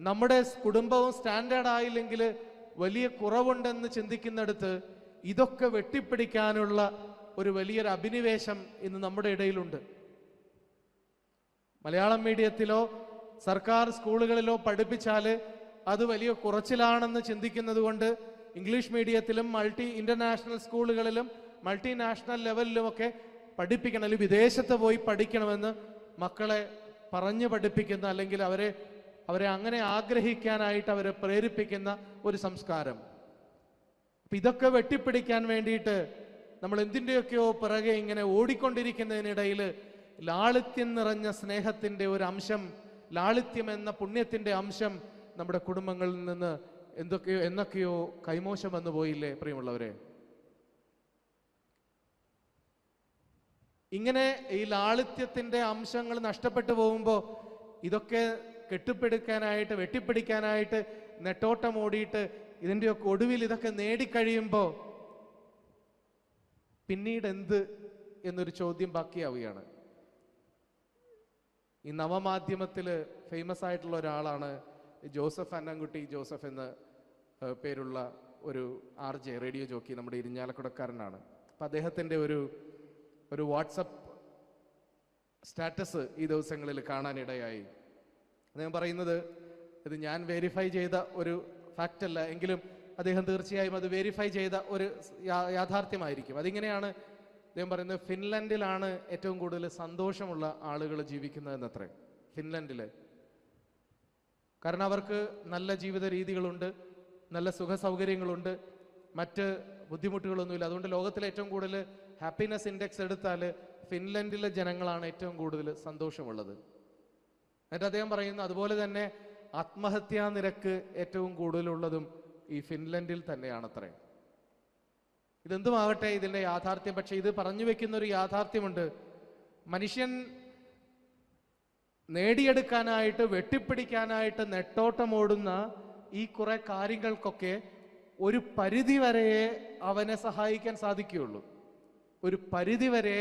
നമ്മുടെ കുടുംബവും സ്റ്റാൻഡേർഡ് ആയില്ലെങ്കിൽ വലിയ കുറവുണ്ടെന്ന് ചിന്തിക്കുന്നിടത്ത് ഇതൊക്കെ വെട്ടിപ്പിടിക്കാനുള്ള ഒരു വലിയൊരു അഭിനിവേശം ഇന്ന് നമ്മുടെ ഇടയിലുണ്ട്. മലയാളം മീഡിയത്തിലോ സർക്കാർ സ്കൂളുകളിലോ പഠിപ്പിച്ചാൽ അത് വലിയ കുറച്ചിലാണെന്ന് ചിന്തിക്കുന്നത് കൊണ്ട് ഇംഗ്ലീഷ് മീഡിയത്തിലും ഇന്റർനാഷണൽ സ്കൂളുകളിലും മൾട്ടിനാഷണൽ ലെവലിലുമൊക്കെ പഠിപ്പിക്കണം, അല്ലെങ്കിൽ വിദേശത്ത് പോയി പഠിക്കണമെന്ന് മക്കളെ പറഞ്ഞു പഠിപ്പിക്കുന്ന, അല്ലെങ്കിൽ അവരെ അങ്ങനെ ആഗ്രഹിക്കാനായിട്ട് അവരെ പ്രേരിപ്പിക്കുന്ന ഒരു സംസ്കാരം. ഇതൊക്കെ വെട്ടിപ്പിടിക്കാൻ വേണ്ടിയിട്ട് നമ്മൾ എന്തിൻ്റെയൊക്കെയോ പിറകെ ഇങ്ങനെ ഓടിക്കൊണ്ടിരിക്കുന്നതിനിടയിൽ ലാളിത്യം നിറഞ്ഞ സ്നേഹത്തിൻ്റെ ഒരു അംശം, ലാളിത്യം എന്ന പുണ്യത്തിൻ്റെ അംശം നമ്മുടെ കുടുംബങ്ങളിൽ നിന്ന് എന്നൊക്കെയോ കൈമോശം വന്നു പോയില്ലേ പ്രിയമുള്ളവരെ? ഇങ്ങനെ ഈ ലാളിത്യത്തിൻ്റെ അംശങ്ങൾ നഷ്ടപ്പെട്ടു പോകുമ്പോൾ ഇതൊക്കെ കെട്ടിപ്പിടിക്കാനായിട്ട് വെട്ടിപ്പിടിക്കാനായിട്ട് നെട്ടോട്ടം ഓടിയിട്ട് ഇതിൻ്റെയൊക്കെ ഒടുവിൽ ഇതൊക്കെ നേടിക്കഴിയുമ്പോൾ പിന്നീട് എന്ത് എന്നൊരു ചോദ്യം ബാക്കിയാവുകയാണ്. ഈ നവമാധ്യമത്തിൽ ഫേമസ് ആയിട്ടുള്ള ഒരാളാണ് ജോസഫ് അന്നംകുട്ടി ജോസഫ് എന്ന പേരുള്ള ഒരു RJ റേഡിയോ ജോക്കി, നമ്മുടെ ഇരിഞ്ഞാലക്കുടക്കാരനാണ്. അപ്പം അദ്ദേഹത്തിൻ്റെ ഒരു വാട്സപ്പ് സ്റ്റാറ്റസ് ഈ ദിവസങ്ങളിൽ കാണാനിടയായി. അദ്ദേഹം പറയുന്നത്, ഇത് ഞാൻ വെരിഫൈ ചെയ്ത ഒരു ഫാക്റ്റ് അല്ല, എങ്കിലും അദ്ദേഹം തീർച്ചയായും അത് വെരിഫൈ ചെയ്ത ഒരു യാഥാർത്ഥ്യമായിരിക്കും. അതിങ്ങനെയാണ് അദ്ദേഹം പറയുന്നത്, ഫിൻലൻഡിലാണ് ഏറ്റവും കൂടുതൽ സന്തോഷമുള്ള ആളുകൾ ജീവിക്കുന്നതെന്നത്രേ. ഫിൻലൻഡിൽ. കാരണം അവർക്ക് നല്ല ജീവിത രീതികളുണ്ട്, നല്ല സുഖ സൗകര്യങ്ങളുണ്ട്, മറ്റ് ബുദ്ധിമുട്ടുകളൊന്നുമില്ല. അതുകൊണ്ട് ലോകത്തിലെ ഏറ്റവും കൂടുതൽ ഹാപ്പിനെസ് ഇൻഡെക്സ് എടുത്താൽ ഫിൻലൻഡിലെ ജനങ്ങളാണ് ഏറ്റവും കൂടുതൽ സന്തോഷമുള്ളത്. എന്നിട്ട് അദ്ദേഹം പറയുന്നു, അതുപോലെ തന്നെ ആത്മഹത്യാ നിരക്ക് ഏറ്റവും കൂടുതലുള്ളതും ഈ ഫിൻലൻഡിൽ തന്നെയാണത്രേ. ഇതെന്തുമാകട്ടെ ഇതിൻ്റെ യാഥാർത്ഥ്യം. പക്ഷെ ഇത് പറഞ്ഞു വെക്കുന്ന ഒരു യാഥാർത്ഥ്യമുണ്ട്. മനുഷ്യൻ നേടിയെടുക്കാനായിട്ട്, വെട്ടിപ്പിടിക്കാനായിട്ട് നെട്ടോട്ടമോടുന്ന ഈ കുറെ കാര്യങ്ങൾക്കൊക്കെ ഒരു പരിധി വരെ അവനെ സഹായിക്കാൻ സാധിക്കുകയുള്ളൂ. ഒരു പരിധി വരെ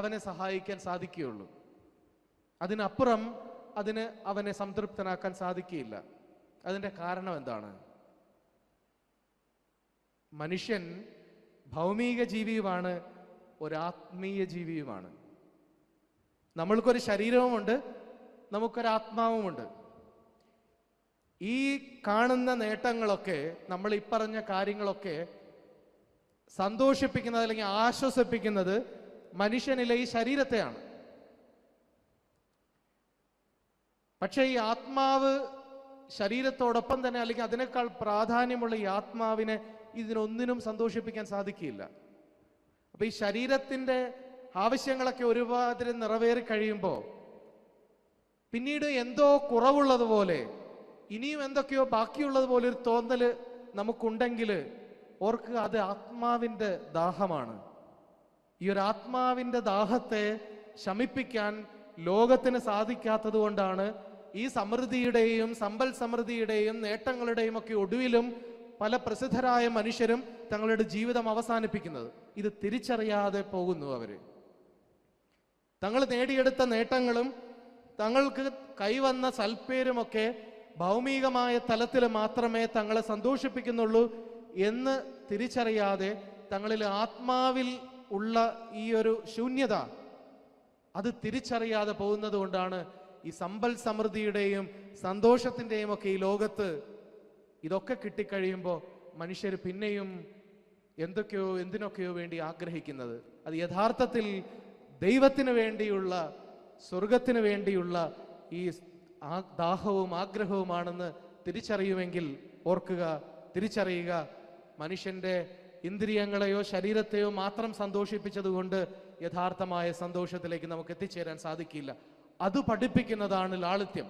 അവനെ സഹായിക്കാൻ സാധിക്കുകയുള്ളൂ. അതിനപ്പുറം അവനെ സംതൃപ്തനാക്കാൻ സാധിക്കുകയില്ല. അതിൻ്റെ കാരണം എന്താണ്? മനുഷ്യൻ ഭൗമിക ജീവിയുമാണ്, ഒരാത്മീയ ജീവിയുമാണ്. നമ്മൾക്കൊരു ശരീരവുമുണ്ട്, നമുക്കൊരാത്മാവുമുണ്ട്. ഈ കാണുന്ന നേട്ടങ്ങളൊക്കെ, നമ്മൾ ഈ പറഞ്ഞ കാര്യങ്ങളൊക്കെ സന്തോഷിപ്പിക്കുന്നത് അല്ലെങ്കിൽ ആശ്വസിപ്പിക്കുന്നത് മനുഷ്യനിലെ ഈ ശരീരത്തെയാണ്. പക്ഷേ ഈ ആത്മാവ് ശരീരത്തോടൊപ്പം തന്നെ, അല്ലെങ്കിൽ അതിനേക്കാൾ പ്രാധാന്യമുള്ള ഈ ആത്മാവിനെ ഇതിനൊന്നിനും സന്തോഷിപ്പിക്കാൻ സാധിക്കില്ല. അപ്പൊ ഈ ശരീരത്തിന്റെ ആവശ്യങ്ങളൊക്കെ ഒരുപാട് നിറവേറി കഴിയുമ്പോൾ പിന്നീട് എന്തോ കുറവുള്ളതുപോലെ, ഇനിയും എന്തൊക്കെയോ ബാക്കിയുള്ളതുപോലെ ഒരു തോന്നല് നമുക്കുണ്ടെങ്കിൽ ഓർക്കുക, അത് ആത്മാവിൻ്റെ ദാഹമാണ്. ഈ ഒരു ആത്മാവിൻ്റെ ദാഹത്തെ ശമിപ്പിക്കാൻ ലോകത്തിന് സാധിക്കാത്തത് കൊണ്ടാണ് ഈ സമൃദ്ധിയുടെയും സമ്പൽ സമൃദ്ധിയുടെയും നേട്ടങ്ങളുടെയും ഒക്കെ ഒടുവിലും പല പ്രസിദ്ധരായ മനുഷ്യരും തങ്ങളുടെ ജീവിതം അവസാനിപ്പിക്കുന്നത്. ഇത് തിരിച്ചറിയാതെ പോകുന്നു. അവര് തങ്ങൾ നേടിയെടുത്ത നേട്ടങ്ങളും തങ്ങൾക്ക് കൈവന്ന സൽപ്പേരുമൊക്കെ ഭൗമികമായ തലത്തിൽ മാത്രമേ തങ്ങളെ സന്തോഷിപ്പിക്കുന്നുള്ളൂ എന്ന് തിരിച്ചറിയാതെ തങ്ങളിൽ ആത്മാവിൽ ഉള്ള ഈ ഒരു ശൂന്യത അത് തിരിച്ചറിയാതെ പോകുന്നത് കൊണ്ടാണ് ഈ സമ്പൽ സമൃദ്ധിയുടെയും സന്തോഷത്തിൻ്റെയും ഒക്കെ ഈ ലോകത്ത് ഇതൊക്കെ കിട്ടിക്കഴിയുമ്പോൾ മനുഷ്യർ പിന്നെയും എന്തിനൊക്കെയോ വേണ്ടി ആഗ്രഹിക്കുന്നത്. അത് യഥാർത്ഥത്തിൽ ദൈവത്തിന് വേണ്ടിയുള്ള, സ്വർഗത്തിന് വേണ്ടിയുള്ള ഈ ദാഹവും ആഗ്രഹവുമാണെന്ന് തിരിച്ചറിയുമെങ്കിൽ ഓർക്കുക, തിരിച്ചറിയുക, മനുഷ്യന്റെ ഇന്ദ്രിയങ്ങളെയോ ശരീരത്തെയോ മാത്രം സന്തോഷിപ്പിച്ചതുകൊണ്ട് യഥാർത്ഥമായ സന്തോഷത്തിലേക്ക് നമുക്ക് എത്തിച്ചേരാൻ സാധിക്കില്ല. അത് പഠിപ്പിക്കുന്നതാണ് ലാളിത്യം.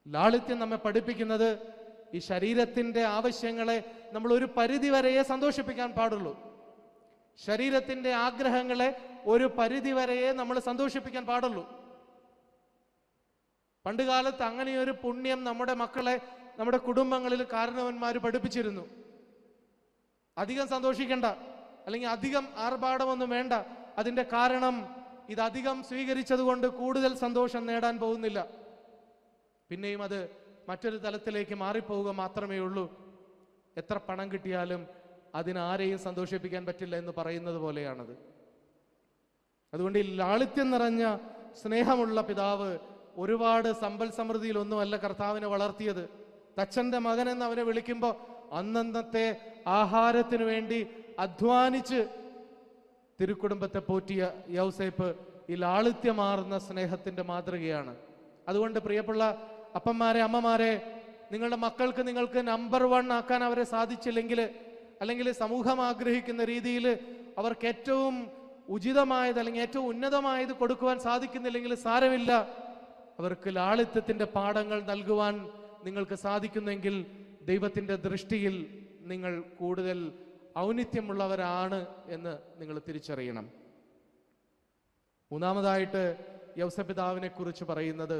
ലാളിത്യം നമ്മെ പഠിപ്പിക്കുന്നത് ഈ ശരീരത്തിന്റെ ആവശ്യങ്ങളെ നമ്മൾ ഒരു പരിധി വരെയേ സന്തോഷിപ്പിക്കാൻ പാടുള്ളൂ. ശരീരത്തിന്റെ ആഗ്രഹങ്ങളെ ഒരു പരിധി വരെയേ നമ്മൾ സന്തോഷിപ്പിക്കാൻ പാടുള്ളൂ. പണ്ടുകാലത്ത് അങ്ങനെയൊരു പുണ്യം നമ്മുടെ മക്കളെ, നമ്മുടെ കുടുംബങ്ങളിൽ കാരണവന്മാർ പഠിപ്പിച്ചിരുന്നു. അധികം സന്തോഷിക്കണ്ട, അല്ലെങ്കിൽ അധികം ആർഭാടമൊന്നും വേണ്ട. അതിന്റെ കാരണം ഇതധികം സ്വീകരിച്ചത് കൊണ്ട് കൂടുതൽ സന്തോഷം നേടാൻ പോകുന്നില്ല, പിന്നെയും അത് മറ്റൊരു തലത്തിലേക്ക് മാറിപ്പോവുക മാത്രമേ ഉള്ളൂ. എത്ര പണം കിട്ടിയാലും അതിനാരെയും സന്തോഷിപ്പിക്കാൻ പറ്റില്ല എന്ന് പറയുന്നത് പോലെയാണത്. അതുകൊണ്ട് ഈ ലാളിത്യം നിറഞ്ഞ സ്നേഹമുള്ള പിതാവ് ഒരുപാട് സമ്പൽ സമൃദ്ധിയിലൊന്നുമല്ല കർത്താവിനെ വളർത്തിയത്. തച്ചന്റെ മകൻ എന്ന് അവനെ വിളിക്കുമ്പോൾ അന്നന്നത്തെ ആഹാരത്തിനു വേണ്ടി അധ്വാനിച്ച് തിരുക്കുടുംബത്തെ പോറ്റിയ യൗസേപ്പ് ഈ ലാളിത്യമാർന്ന സ്നേഹത്തിന്റെ മാതൃകയാണ്. അതുകൊണ്ട് പ്രിയപ്പെട്ട അപ്പന്മാരെ, അമ്മമാരെ, നിങ്ങളുടെ മക്കൾക്ക് നിങ്ങൾക്ക് നമ്പർ 1 ആക്കാൻ അവരെ സാധിച്ചില്ലെങ്കിൽ, അല്ലെങ്കിൽ സമൂഹം ആഗ്രഹിക്കുന്ന രീതിയിൽ അവർക്ക് ഏറ്റവും ഉചിതമായത് അല്ലെങ്കിൽ ഏറ്റവും ഉന്നതമായത് കൊടുക്കുവാൻ സാധിക്കുന്നില്ലെങ്കിൽ സാരമില്ല. അവർക്ക് ലാളിത്യത്തിന്റെ പാഠങ്ങൾ നൽകുവാൻ നിങ്ങൾക്ക് സാധിക്കുന്നെങ്കിൽ ദൈവത്തിന്റെ ദൃഷ്ടിയിൽ നിങ്ങൾ കൂടുതൽ ഔന്നിത്യമുള്ളവരാണ് എന്ന് നിങ്ങൾ തിരിച്ചറിയണം. മൂന്നാമതായിട്ട് യൗസപിതാവിനെ കുറിച്ച് പറയുന്നത്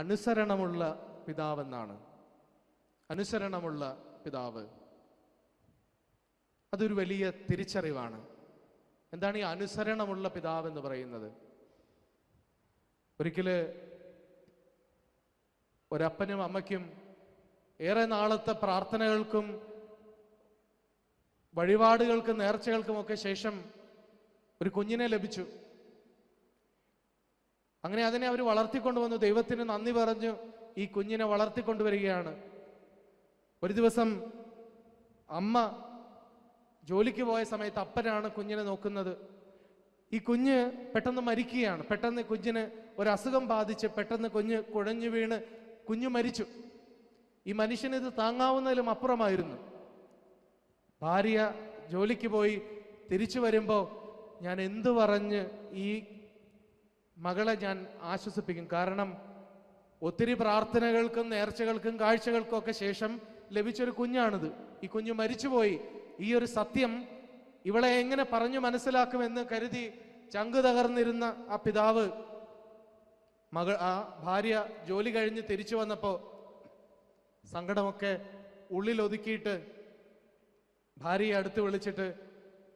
അനുസരണമുള്ള പിതാവെന്നാണ്. അനുസരണമുള്ള പിതാവ്, അതൊരു വലിയ തിരിച്ചറിവാണ്. എന്താണ് ഈ അനുസരണമുള്ള പിതാവ് എന്ന് പറയുന്നത്? ഒരിക്കല് ഒരപ്പനും അമ്മയ്ക്കും ഏറെ നാളത്തെ പ്രാർത്ഥനകൾക്കും വഴിപാടുകൾക്കും നേർച്ചകൾക്കുമൊക്കെ ശേഷം ഒരു കുഞ്ഞിനെ ലഭിച്ചു. അങ്ങനെ അതിനെ അവർ വളർത്തിക്കൊണ്ടുവന്നു. ദൈവത്തിന് നന്ദി പറഞ്ഞു ഈ കുഞ്ഞിനെ വളർത്തിക്കൊണ്ടുവരികയാണ്. ഒരു ദിവസം അമ്മ ജോലിക്ക് പോയ സമയത്ത് അപ്പനാണ് കുഞ്ഞിനെ നോക്കുന്നത്. ഈ കുഞ്ഞ് പെട്ടെന്ന് മരിക്കുകയാണ്. പെട്ടെന്ന് കുഞ്ഞിന് ഒരു അസുഖം ബാധിച്ച് പെട്ടെന്ന് കുഞ്ഞ് കുഴഞ്ഞു വീണ് കുഞ്ഞു മരിച്ചു. ഈ മനുഷ്യന് ഇത് താങ്ങാവുന്നതിലും അപ്പുറമായിരുന്നു. ഭാര്യ ജോലിക്ക് പോയി തിരിച്ചു വരുമ്പോൾ ഞാൻ എന്തു പറഞ്ഞ് ഈ മകളെ ഞാൻ ആശ്വസിപ്പിക്കും? കാരണം ഒത്തിരി പ്രാർത്ഥനകൾക്കും നേർച്ചകൾക്കും കാഴ്ചകൾക്കും ഒക്കെ ശേഷം ലഭിച്ചൊരു കുഞ്ഞാണിത്. ഈ കുഞ്ഞ് മരിച്ചുപോയി. ഈ ഒരു സത്യം ഇവളെ എങ്ങനെ പറഞ്ഞു മനസ്സിലാക്കുമെന്ന് കരുതി ചങ്ക് തകർന്നിരുന്ന ആ പിതാവ് ആ ഭാര്യ ജോലി കഴിഞ്ഞ് തിരിച്ചു വന്നപ്പോ സങ്കടമൊക്കെ ഉള്ളിൽ ഒതുക്കിയിട്ട് ഭാര്യയെ അടുത്ത് വിളിച്ചിട്ട്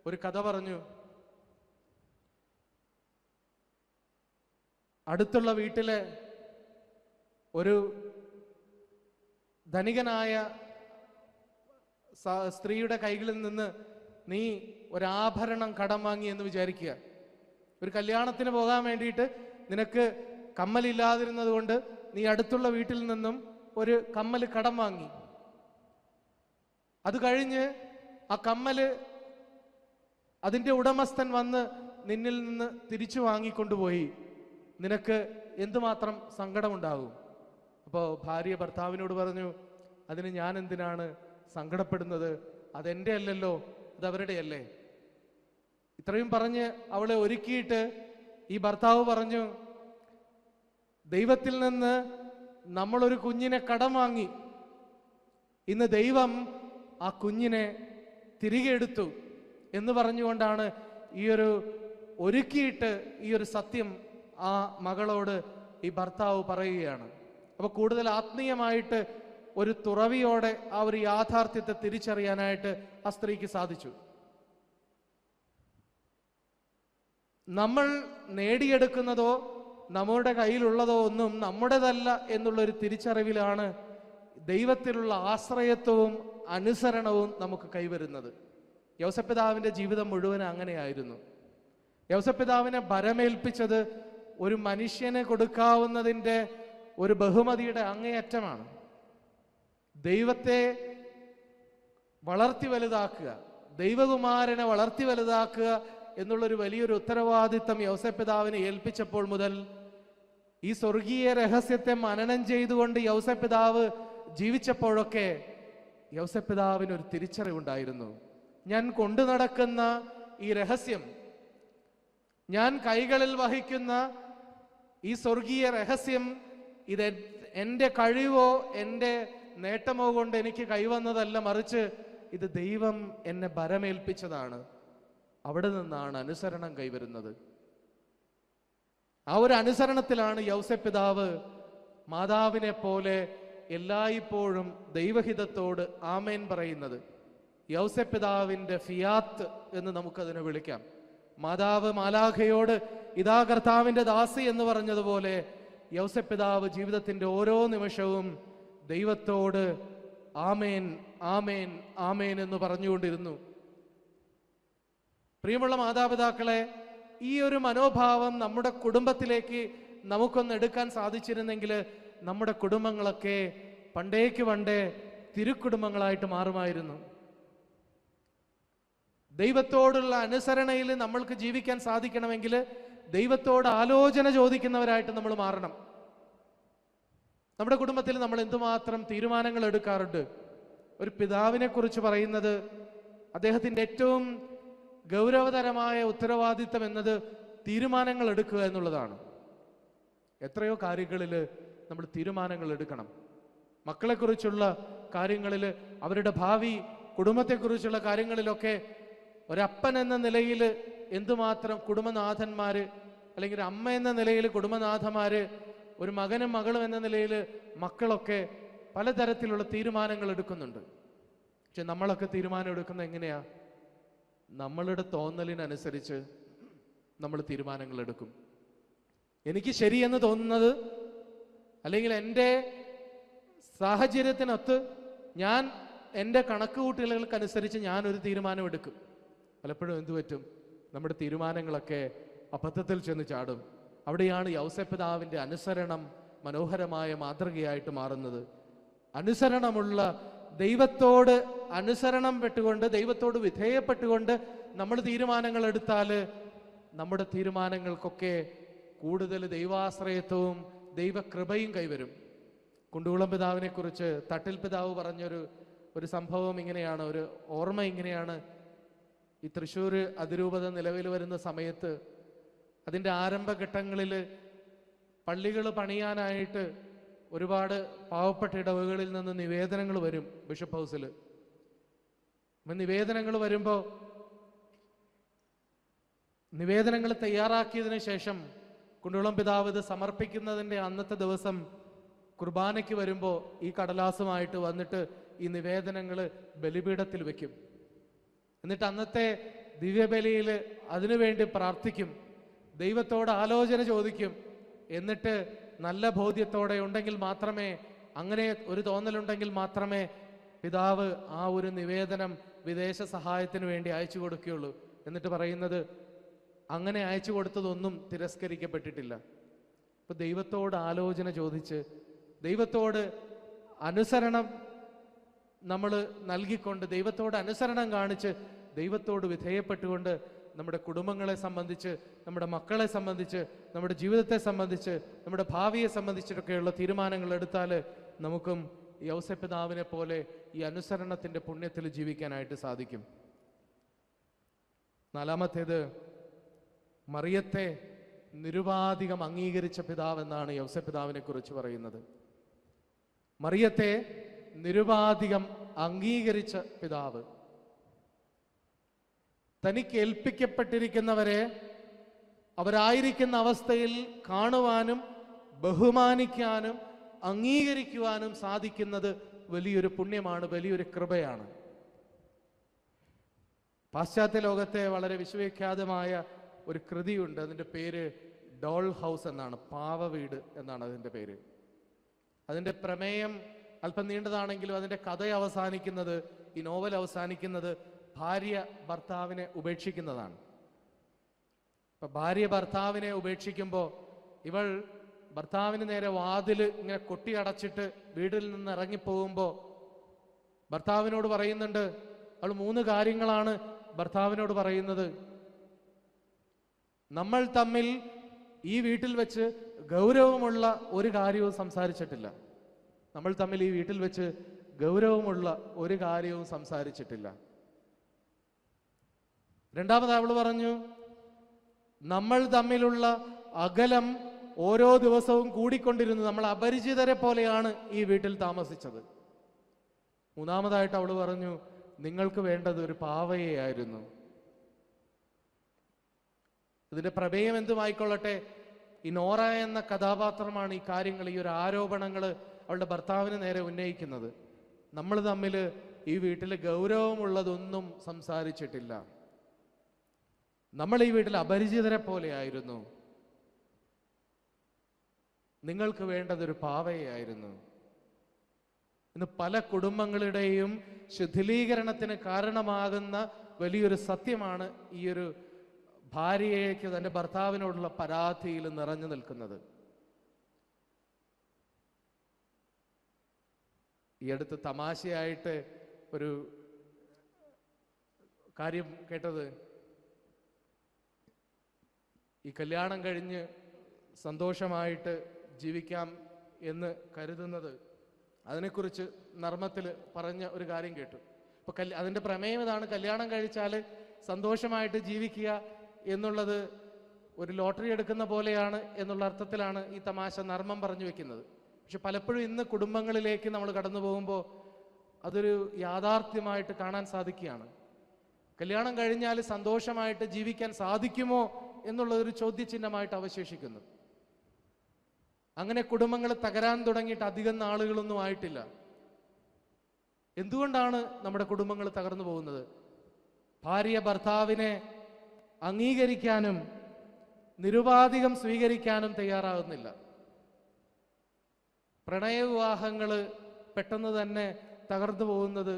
ഒരു കഥ പറഞ്ഞു. അടുത്തുള്ള വീട്ടിലെ ഒരു ധനികനായ സ്ത്രീയുടെ കൈകളിൽ നിന്ന് നീ ഒരാഭരണം കടം വാങ്ങി എന്ന് വിചാരിക്കുക. ഒരു കല്യാണത്തിന് പോകാൻ വേണ്ടിയിട്ട് നിനക്ക് കമ്മലില്ലാതിരുന്നത് കൊണ്ട് നീ അടുത്തുള്ള വീട്ടിൽ നിന്നും ഒരു കമ്മല് കടം വാങ്ങി. അത് കഴിഞ്ഞ് ആ കമ്മല് അതിൻ്റെ ഉടമസ്ഥൻ വന്ന് നിന്നിൽ നിന്ന് തിരിച്ചു വാങ്ങിക്കൊണ്ടുപോയി. നിനക്ക് എന്തുമാത്രം സങ്കടമുണ്ടാകും? അപ്പോൾ ഭാര്യ ഭർത്താവിനോട് പറഞ്ഞു, അതിന് ഞാൻ എന്തിനാണ് സങ്കടപ്പെടുന്നത്? അതെൻ്റെ അല്ലല്ലോ, അത് അവരുടെ അല്ലേ. ഇത്രയും പറഞ്ഞ് അവളെ ഒരുക്കിയിട്ട് ഈ ഭർത്താവ് പറഞ്ഞു, ദൈവത്തിൽ നിന്ന് നമ്മളൊരു കുഞ്ഞിനെ കടം വാങ്ങി, ഇന്ന് ദൈവം ആ കുഞ്ഞിനെ തിരികെ എടുത്തു എന്ന് പറഞ്ഞുകൊണ്ടാണ് ഒരുക്കിയിട്ട് ഈ ഒരു സത്യം ആ മകളോട് ഈ ഭർത്താവ് പറയുകയാണ്. അപ്പൊ കൂടുതൽ ആത്മീയമായിട്ട് ഒരു തുറവിയോടെ ആ ഒരു യാഥാർത്ഥ്യത്തെ തിരിച്ചറിയാനായിട്ട് ആ സ്ത്രീക്ക് സാധിച്ചു. നമ്മൾ നേടിയെടുക്കുന്നതോ നമ്മുടെ കയ്യിലുള്ളതോ ഒന്നും നമ്മുടേതല്ല എന്നുള്ളൊരു തിരിച്ചറിവിലാണ് ദൈവത്തിലുള്ള ആശ്രയത്വവും അനുസരണവും നമുക്ക് കൈവരുന്നത്. യൗസപിതാവിന്റെ ജീവിതം മുഴുവൻ അങ്ങനെയായിരുന്നു. യൗസപിതാവിനെ ഭരമേൽപ്പിച്ചത് ഒരു മനുഷ്യന് കൊടുക്കാവുന്നതിൻ്റെ ഒരു ബഹുമതിയുടെ അങ്ങേയറ്റമാണ്. ദൈവത്തെ വളർത്തി വലുതാക്കുക, ദൈവകുമാരനെ വളർത്തി വലുതാക്കുക എന്നുള്ളൊരു വലിയൊരു ഉത്തരവാദിത്തം യൗസപിതാവിനെ ഏൽപ്പിച്ചപ്പോൾ മുതൽ ഈ സ്വർഗീയ രഹസ്യത്തെ മനനം ചെയ്തുകൊണ്ട് യൗസപിതാവ് ജീവിച്ചപ്പോഴൊക്കെ യൗസപിതാവിനൊരു തിരിച്ചറിവുണ്ടായിരുന്നു. ഞാൻ കൊണ്ടു നടക്കുന്ന ഈ രഹസ്യം, ഞാൻ കൈകളിൽ വഹിക്കുന്ന ഈ സ്വർഗീയ രഹസ്യം, ഇത് എൻ്റെ കഴിവോ എൻ്റെ നേട്ടമോ കൊണ്ട് എനിക്ക് കൈവന്നതല്ല, മറിച്ച് ഇത് ദൈവം എന്നെ ഭരമേൽപ്പിച്ചതാണ്. അവിടെ നിന്നാണ് അനുസരണം കൈവരുന്നത്. ആ ഒരു അനുസരണത്തിലാണ് യൗസപിതാവ് മാതാവിനെ പോലെ എല്ലായ്പ്പോഴും ദൈവഹിതത്തോട് ആമേൻ പറയുന്നത്. യൗസപിതാവിന്റെ ഫിയാത്ത് എന്ന് നമുക്കതിനെ വിളിക്കാം. മാതാവ് മാലാഖയോട് ഇതാ കർത്താവിന്റെ ദാസി എന്ന് പറഞ്ഞതുപോലെ യൗസപിതാവ് ജീവിതത്തിന്റെ ഓരോ നിമിഷവും ദൈവത്തോട് ആമേൻ ആമേൻ ആമേൻ എന്ന് പറഞ്ഞുകൊണ്ടിരുന്നു. പ്രിയമുള്ള മാതാപിതാക്കളെ, ഈ ഒരു മനോഭാവം നമ്മുടെ കുടുംബത്തിലേക്ക് നമുക്കൊന്ന് എടുക്കാൻ സാധിച്ചിരുന്നെങ്കിൽ നമ്മുടെ കുടുംബങ്ങളൊക്കെ പണ്ടേ തിരുക്കുടുംബങ്ങളായിട്ട് മാറുമായിരുന്നു. ദൈവത്തോടുള്ള അനുസരണയിൽ നമ്മൾക്ക് ജീവിക്കാൻ സാധിക്കണമെങ്കിൽ ദൈവത്തോട് ആലോചന ചോദിക്കുന്നവരായിട്ട് നമ്മൾ മാറണം. നമ്മുടെ കുടുംബത്തിൽ നമ്മൾ എന്തുമാത്രം തീരുമാനങ്ങൾ എടുക്കാറുണ്ട്. ഒരു പിതാവിനെ കുറിച്ച് പറയുന്നത് അദ്ദേഹത്തിൻ്റെ ഏറ്റവും ഗൗരവതരമായ ഉത്തരവാദിത്തം എന്നത് തീരുമാനങ്ങൾ എടുക്കുക എന്നുള്ളതാണ്. എത്രയോ കാര്യങ്ങളിൽ നമ്മൾ തീരുമാനങ്ങൾ എടുക്കണം. മക്കളെക്കുറിച്ചുള്ള കാര്യങ്ങളിൽ, അവരുടെ ഭാവി, കുടുംബത്തെക്കുറിച്ചുള്ള കാര്യങ്ങളിലൊക്കെ ഒരപ്പൻ എന്ന നിലയിൽ എന്തുമാത്രം കുടുംബനാഥന്മാര്, അല്ലെങ്കിൽ അമ്മ എന്ന നിലയിൽ കുടുംബനാഥന്മാര്, ഒരു മകനും മകളും എന്ന നിലയിൽ മക്കളൊക്കെ പലതരത്തിലുള്ള തീരുമാനങ്ങൾ എടുക്കുന്നുണ്ട്. പക്ഷെ നമ്മളൊക്കെ തീരുമാനം എടുക്കുന്നത് എങ്ങനെയാ? നമ്മളുടെ തോന്നലിനനുസരിച്ച് നമ്മൾ തീരുമാനങ്ങൾ എടുക്കും. എനിക്ക് ശരിയെന്ന് തോന്നുന്നത്, അല്ലെങ്കിൽ എൻ്റെ സാഹചര്യത്തിനൊത്ത് ഞാൻ എൻ്റെ കണക്കുകൂട്ടലുകൾക്കനുസരിച്ച് ഞാനൊരു തീരുമാനം എടുക്കും. പലപ്പോഴും എന്തു പറ്റും? നമ്മുടെ തീരുമാനങ്ങളൊക്കെ അബദ്ധത്തിൽ ചെന്ന് ചാടും. അവിടെയാണ് യൗസപിതാവിൻ്റെ അനുസരണം മനോഹരമായ മാതൃകയായിട്ട് മാറുന്നത്. അനുസരണമുള്ള ദൈവത്തോട് അനുസരണം പെട്ടുകൊണ്ട്, ദൈവത്തോട് വിധേയപ്പെട്ടുകൊണ്ട് നമ്മൾ തീരുമാനങ്ങൾ എടുത്താൽ നമ്മുടെ തീരുമാനങ്ങൾക്കൊക്കെ കൂടുതൽ ദൈവാശ്രയത്വവും ദൈവകൃപയും കൈവരും. കുണ്ടുകുളം പിതാവിനെ കുറിച്ച് തട്ടിൽ പിതാവ് പറഞ്ഞൊരു സംഭവം ഇങ്ങനെയാണ്, ഒരു ഓർമ്മ ഇങ്ങനെയാണ്. ഈ തൃശ്ശൂർ അതിരൂപത നിലവിൽ വരുന്ന സമയത്ത് അതിൻ്റെ ആരംഭഘട്ടങ്ങളിൽ പള്ളികൾ പണിയാനായിട്ട് ഒരുപാട് പാവപ്പെട്ട ഇടവകളിൽ നിന്ന് നിവേദനങ്ങൾ വരും ബിഷപ്പ് ഹൗസിൽ. നിവേദനങ്ങൾ വരുമ്പോൾ നിവേദനങ്ങൾ തയ്യാറാക്കിയതിനു ശേഷം കുണ്ടുകുളം പിതാവ് ഇത് സമർപ്പിക്കുന്നതിൻ്റെ അന്നത്തെ ദിവസം കുർബാനയ്ക്ക് വരുമ്പോൾ ഈ കടലാസുമായിട്ട് വന്നിട്ട് ഈ നിവേദനങ്ങൾ ബലിപീഠത്തിൽ വെക്കും. എന്നിട്ട് അന്നത്തെ ദിവ്യബലിയിൽ അതിനുവേണ്ടി പ്രാർത്ഥിക്കും, ദൈവത്തോട് ആലോചന ചോദിക്കും. എന്നിട്ട് നല്ല ബോധ്യത്തോടെ ഉണ്ടെങ്കിൽ മാത്രമേ, അങ്ങനെ ഒരു തോന്നലുണ്ടെങ്കിൽ മാത്രമേ പിതാവ് ആ ഒരു നിവേദനം വിദേശ സഹായത്തിന് വേണ്ടി അയച്ചു കൊടുക്കുകയുള്ളൂ. എന്നിട്ട് പറയുന്നത്, അങ്ങനെ അയച്ചു കൊടുത്തതൊന്നും തിരസ്കരിക്കപ്പെട്ടിട്ടില്ല. ഇപ്പൊ ദൈവത്തോട് ആലോചന ചോദിച്ച്, ദൈവത്തോട് അനുസരണം നമ്മൾ നൽകിക്കൊണ്ട്, ദൈവത്തോട് അനുസരണം കാണിച്ച്, ദൈവത്തോട് വിധേയപ്പെട്ടുകൊണ്ട് നമ്മുടെ കുടുംബങ്ങളെ സംബന്ധിച്ച്, നമ്മുടെ മക്കളെ സംബന്ധിച്ച്, നമ്മുടെ ജീവിതത്തെ സംബന്ധിച്ച്, നമ്മുടെ ഭാവിയെ സംബന്ധിച്ചിട്ടൊക്കെയുള്ള തീരുമാനങ്ങൾ എടുത്താൽ നമുക്കും യൗസേപ്പ് പിതാവിനെ പോലെ ഈ അനുസരണത്തിന്റെ പുണ്യത്തിൽ ജീവിക്കാനായിട്ട് സാധിക്കും. നാലാമത്തേത്, മറിയത്തെ നിരുപാധികം അംഗീകരിച്ച പിതാവ് എന്നാണ് യൗസേപ്പ് പിതാവിനെ കുറിച്ച് പറയുന്നത്. മറിയത്തെ നിരുപാധികം അംഗീകരിച്ച പിതാവ്. തനിക്ക് ഏൽപ്പിക്കപ്പെട്ടിരിക്കുന്നവരെ അവരായിരിക്കുന്ന അവസ്ഥയിൽ കാണുവാനും ബഹുമാനിക്കാനും അംഗീകരിക്കുവാനും സാധിക്കുന്നത് വലിയൊരു പുണ്യമാണ്, വലിയൊരു കൃപയാണ്. പാശ്ചാത്യ ലോകത്തെ വളരെ വിശ്വവിഖ്യാതമായ ഒരു കൃതിയുണ്ട്. അതിൻ്റെ പേര് ഡോൾ ഹൗസ് എന്നാണ്, പാവവീട് എന്നാണ് അതിൻ്റെ പേര്. അതിൻ്റെ പ്രമേയം അല്പം നീണ്ടതാണെങ്കിലും അതിൻ്റെ കഥ അവസാനിക്കുന്നത്, ഈ നോവൽ അവസാനിക്കുന്നത് ഭാര്യ ഭർത്താവിനെ ഉപേക്ഷിക്കുന്നതാണ്. അപ്പൊ ഭാര്യ ഭർത്താവിനെ ഉപേക്ഷിക്കുമ്പോൾ ഇവൾ ഭർത്താവിന് നേരെ വാതില് ഇങ്ങനെ കൊട്ടി അടച്ചിട്ട് വീട്ടിൽ നിന്ന് ഇറങ്ങിപ്പോകുമ്പോൾ ഭർത്താവിനോട് പറയുന്നുണ്ട്, അവൾ 3 കാര്യങ്ങളാണ് ഭർത്താവിനോട് പറയുന്നത്. നമ്മൾ തമ്മിൽ ഈ വീട്ടിൽ വെച്ച് ഗൗരവമുള്ള ഒരു കാര്യവും സംസാരിച്ചിട്ടില്ല. നമ്മൾ തമ്മിൽ ഈ വീട്ടിൽ വെച്ച് ഗൗരവമുള്ള ഒരു കാര്യവും സംസാരിച്ചിട്ടില്ല. രണ്ടാമത് അവൾ പറഞ്ഞു, നമ്മൾ തമ്മിലുള്ള അകലം ഓരോ ദിവസവും കൂടിക്കൊണ്ടിരുന്നു, നമ്മൾ അപരിചിതരെ പോലെയാണ് ഈ വീട്ടിൽ താമസിച്ചത്. മൂന്നാമതായിട്ട് അവൾ പറഞ്ഞു, നിങ്ങൾക്ക് വേണ്ടത് ഒരു പാവയെയായിരുന്നു. ഇതിന്റെ പ്രമേയം എന്തുമായിക്കൊള്ളട്ടെ, ഈ നോറ എന്ന കഥാപാത്രമാണ് ഈ കാര്യങ്ങൾ, ഈ ഒരു ആരോപണങ്ങൾ അവളുടെ ഭർത്താവിന് നേരെ ഉന്നയിക്കുന്നത്. നമ്മൾ തമ്മിൽ ഈ വീട്ടിൽ ഗൗരവമുള്ളതൊന്നും സംസാരിച്ചിട്ടില്ല, നമ്മൾ ഈ വീട്ടിൽ അപരിചിതരെ പോലെയായിരുന്നു, നിങ്ങൾക്ക് വേണ്ടതൊരു പാവയായിരുന്നു. ഇന്ന് പല കുടുംബങ്ങളുടെയും ശിഥിലീകരണത്തിന് കാരണമാകുന്ന വലിയൊരു സത്യമാണ് ഈ ഒരു ഭാര്യയ്ക്ക് തൻ്റെ ഭർത്താവിനോടുള്ള പരാതിയിൽ നിറഞ്ഞു നിൽക്കുന്നത്. ഈ അടുത്ത് തമാശയായിട്ട് ഒരു കാര്യം കേട്ടത്, ഈ കല്യാണം കഴിഞ്ഞ് സന്തോഷമായിട്ട് ജീവിക്കാം എന്ന് കരുതുന്നത്, അതിനെക്കുറിച്ച് നർമ്മത്തിൽ പറഞ്ഞ ഒരു കാര്യം കേട്ടു. ഇപ്പൊ അതിന്റെ പ്രമേയം ഇതാണ്, കല്യാണം കഴിച്ചാൽ സന്തോഷമായിട്ട് ജീവിക്കുക എന്നുള്ളത് ഒരു ലോട്ടറി എടുക്കുന്ന പോലെയാണ് എന്നുള്ള അർത്ഥത്തിലാണ് ഈ തമാശ നർമ്മം പറഞ്ഞു വെക്കുന്നത്. പക്ഷെ പലപ്പോഴും ഇന്ന് കുടുംബങ്ങളിലേക്ക് നമ്മൾ കടന്നു പോകുമ്പോൾ അതൊരു യാഥാർത്ഥ്യമായിട്ട് കാണാൻ സാധിക്കുകയാണ്. കല്യാണം കഴിഞ്ഞാൽ സന്തോഷമായിട്ട് ജീവിക്കാൻ സാധിക്കുമോ എന്നുള്ളതൊരു ചോദ്യചിഹ്നമായിട്ട് അവശേഷിക്കുന്നു. അങ്ങനെ കുടുംബങ്ങൾ തകരാൻ തുടങ്ങിയിട്ട് അധികം നാളുകളൊന്നും ആയിട്ടില്ല. എന്തുകൊണ്ടാണ് നമ്മുടെ കുടുംബങ്ങൾ തകർന്നു പോകുന്നത്? ഭാര്യ ഭർത്താവിനെ അംഗീകരിക്കാനും നിരുപാധികം സ്വീകരിക്കാനും തയ്യാറാകുന്നില്ല. പ്രണയവിവാഹങ്ങൾ പെട്ടെന്ന് തന്നെ തകർന്നു പോകുന്നത്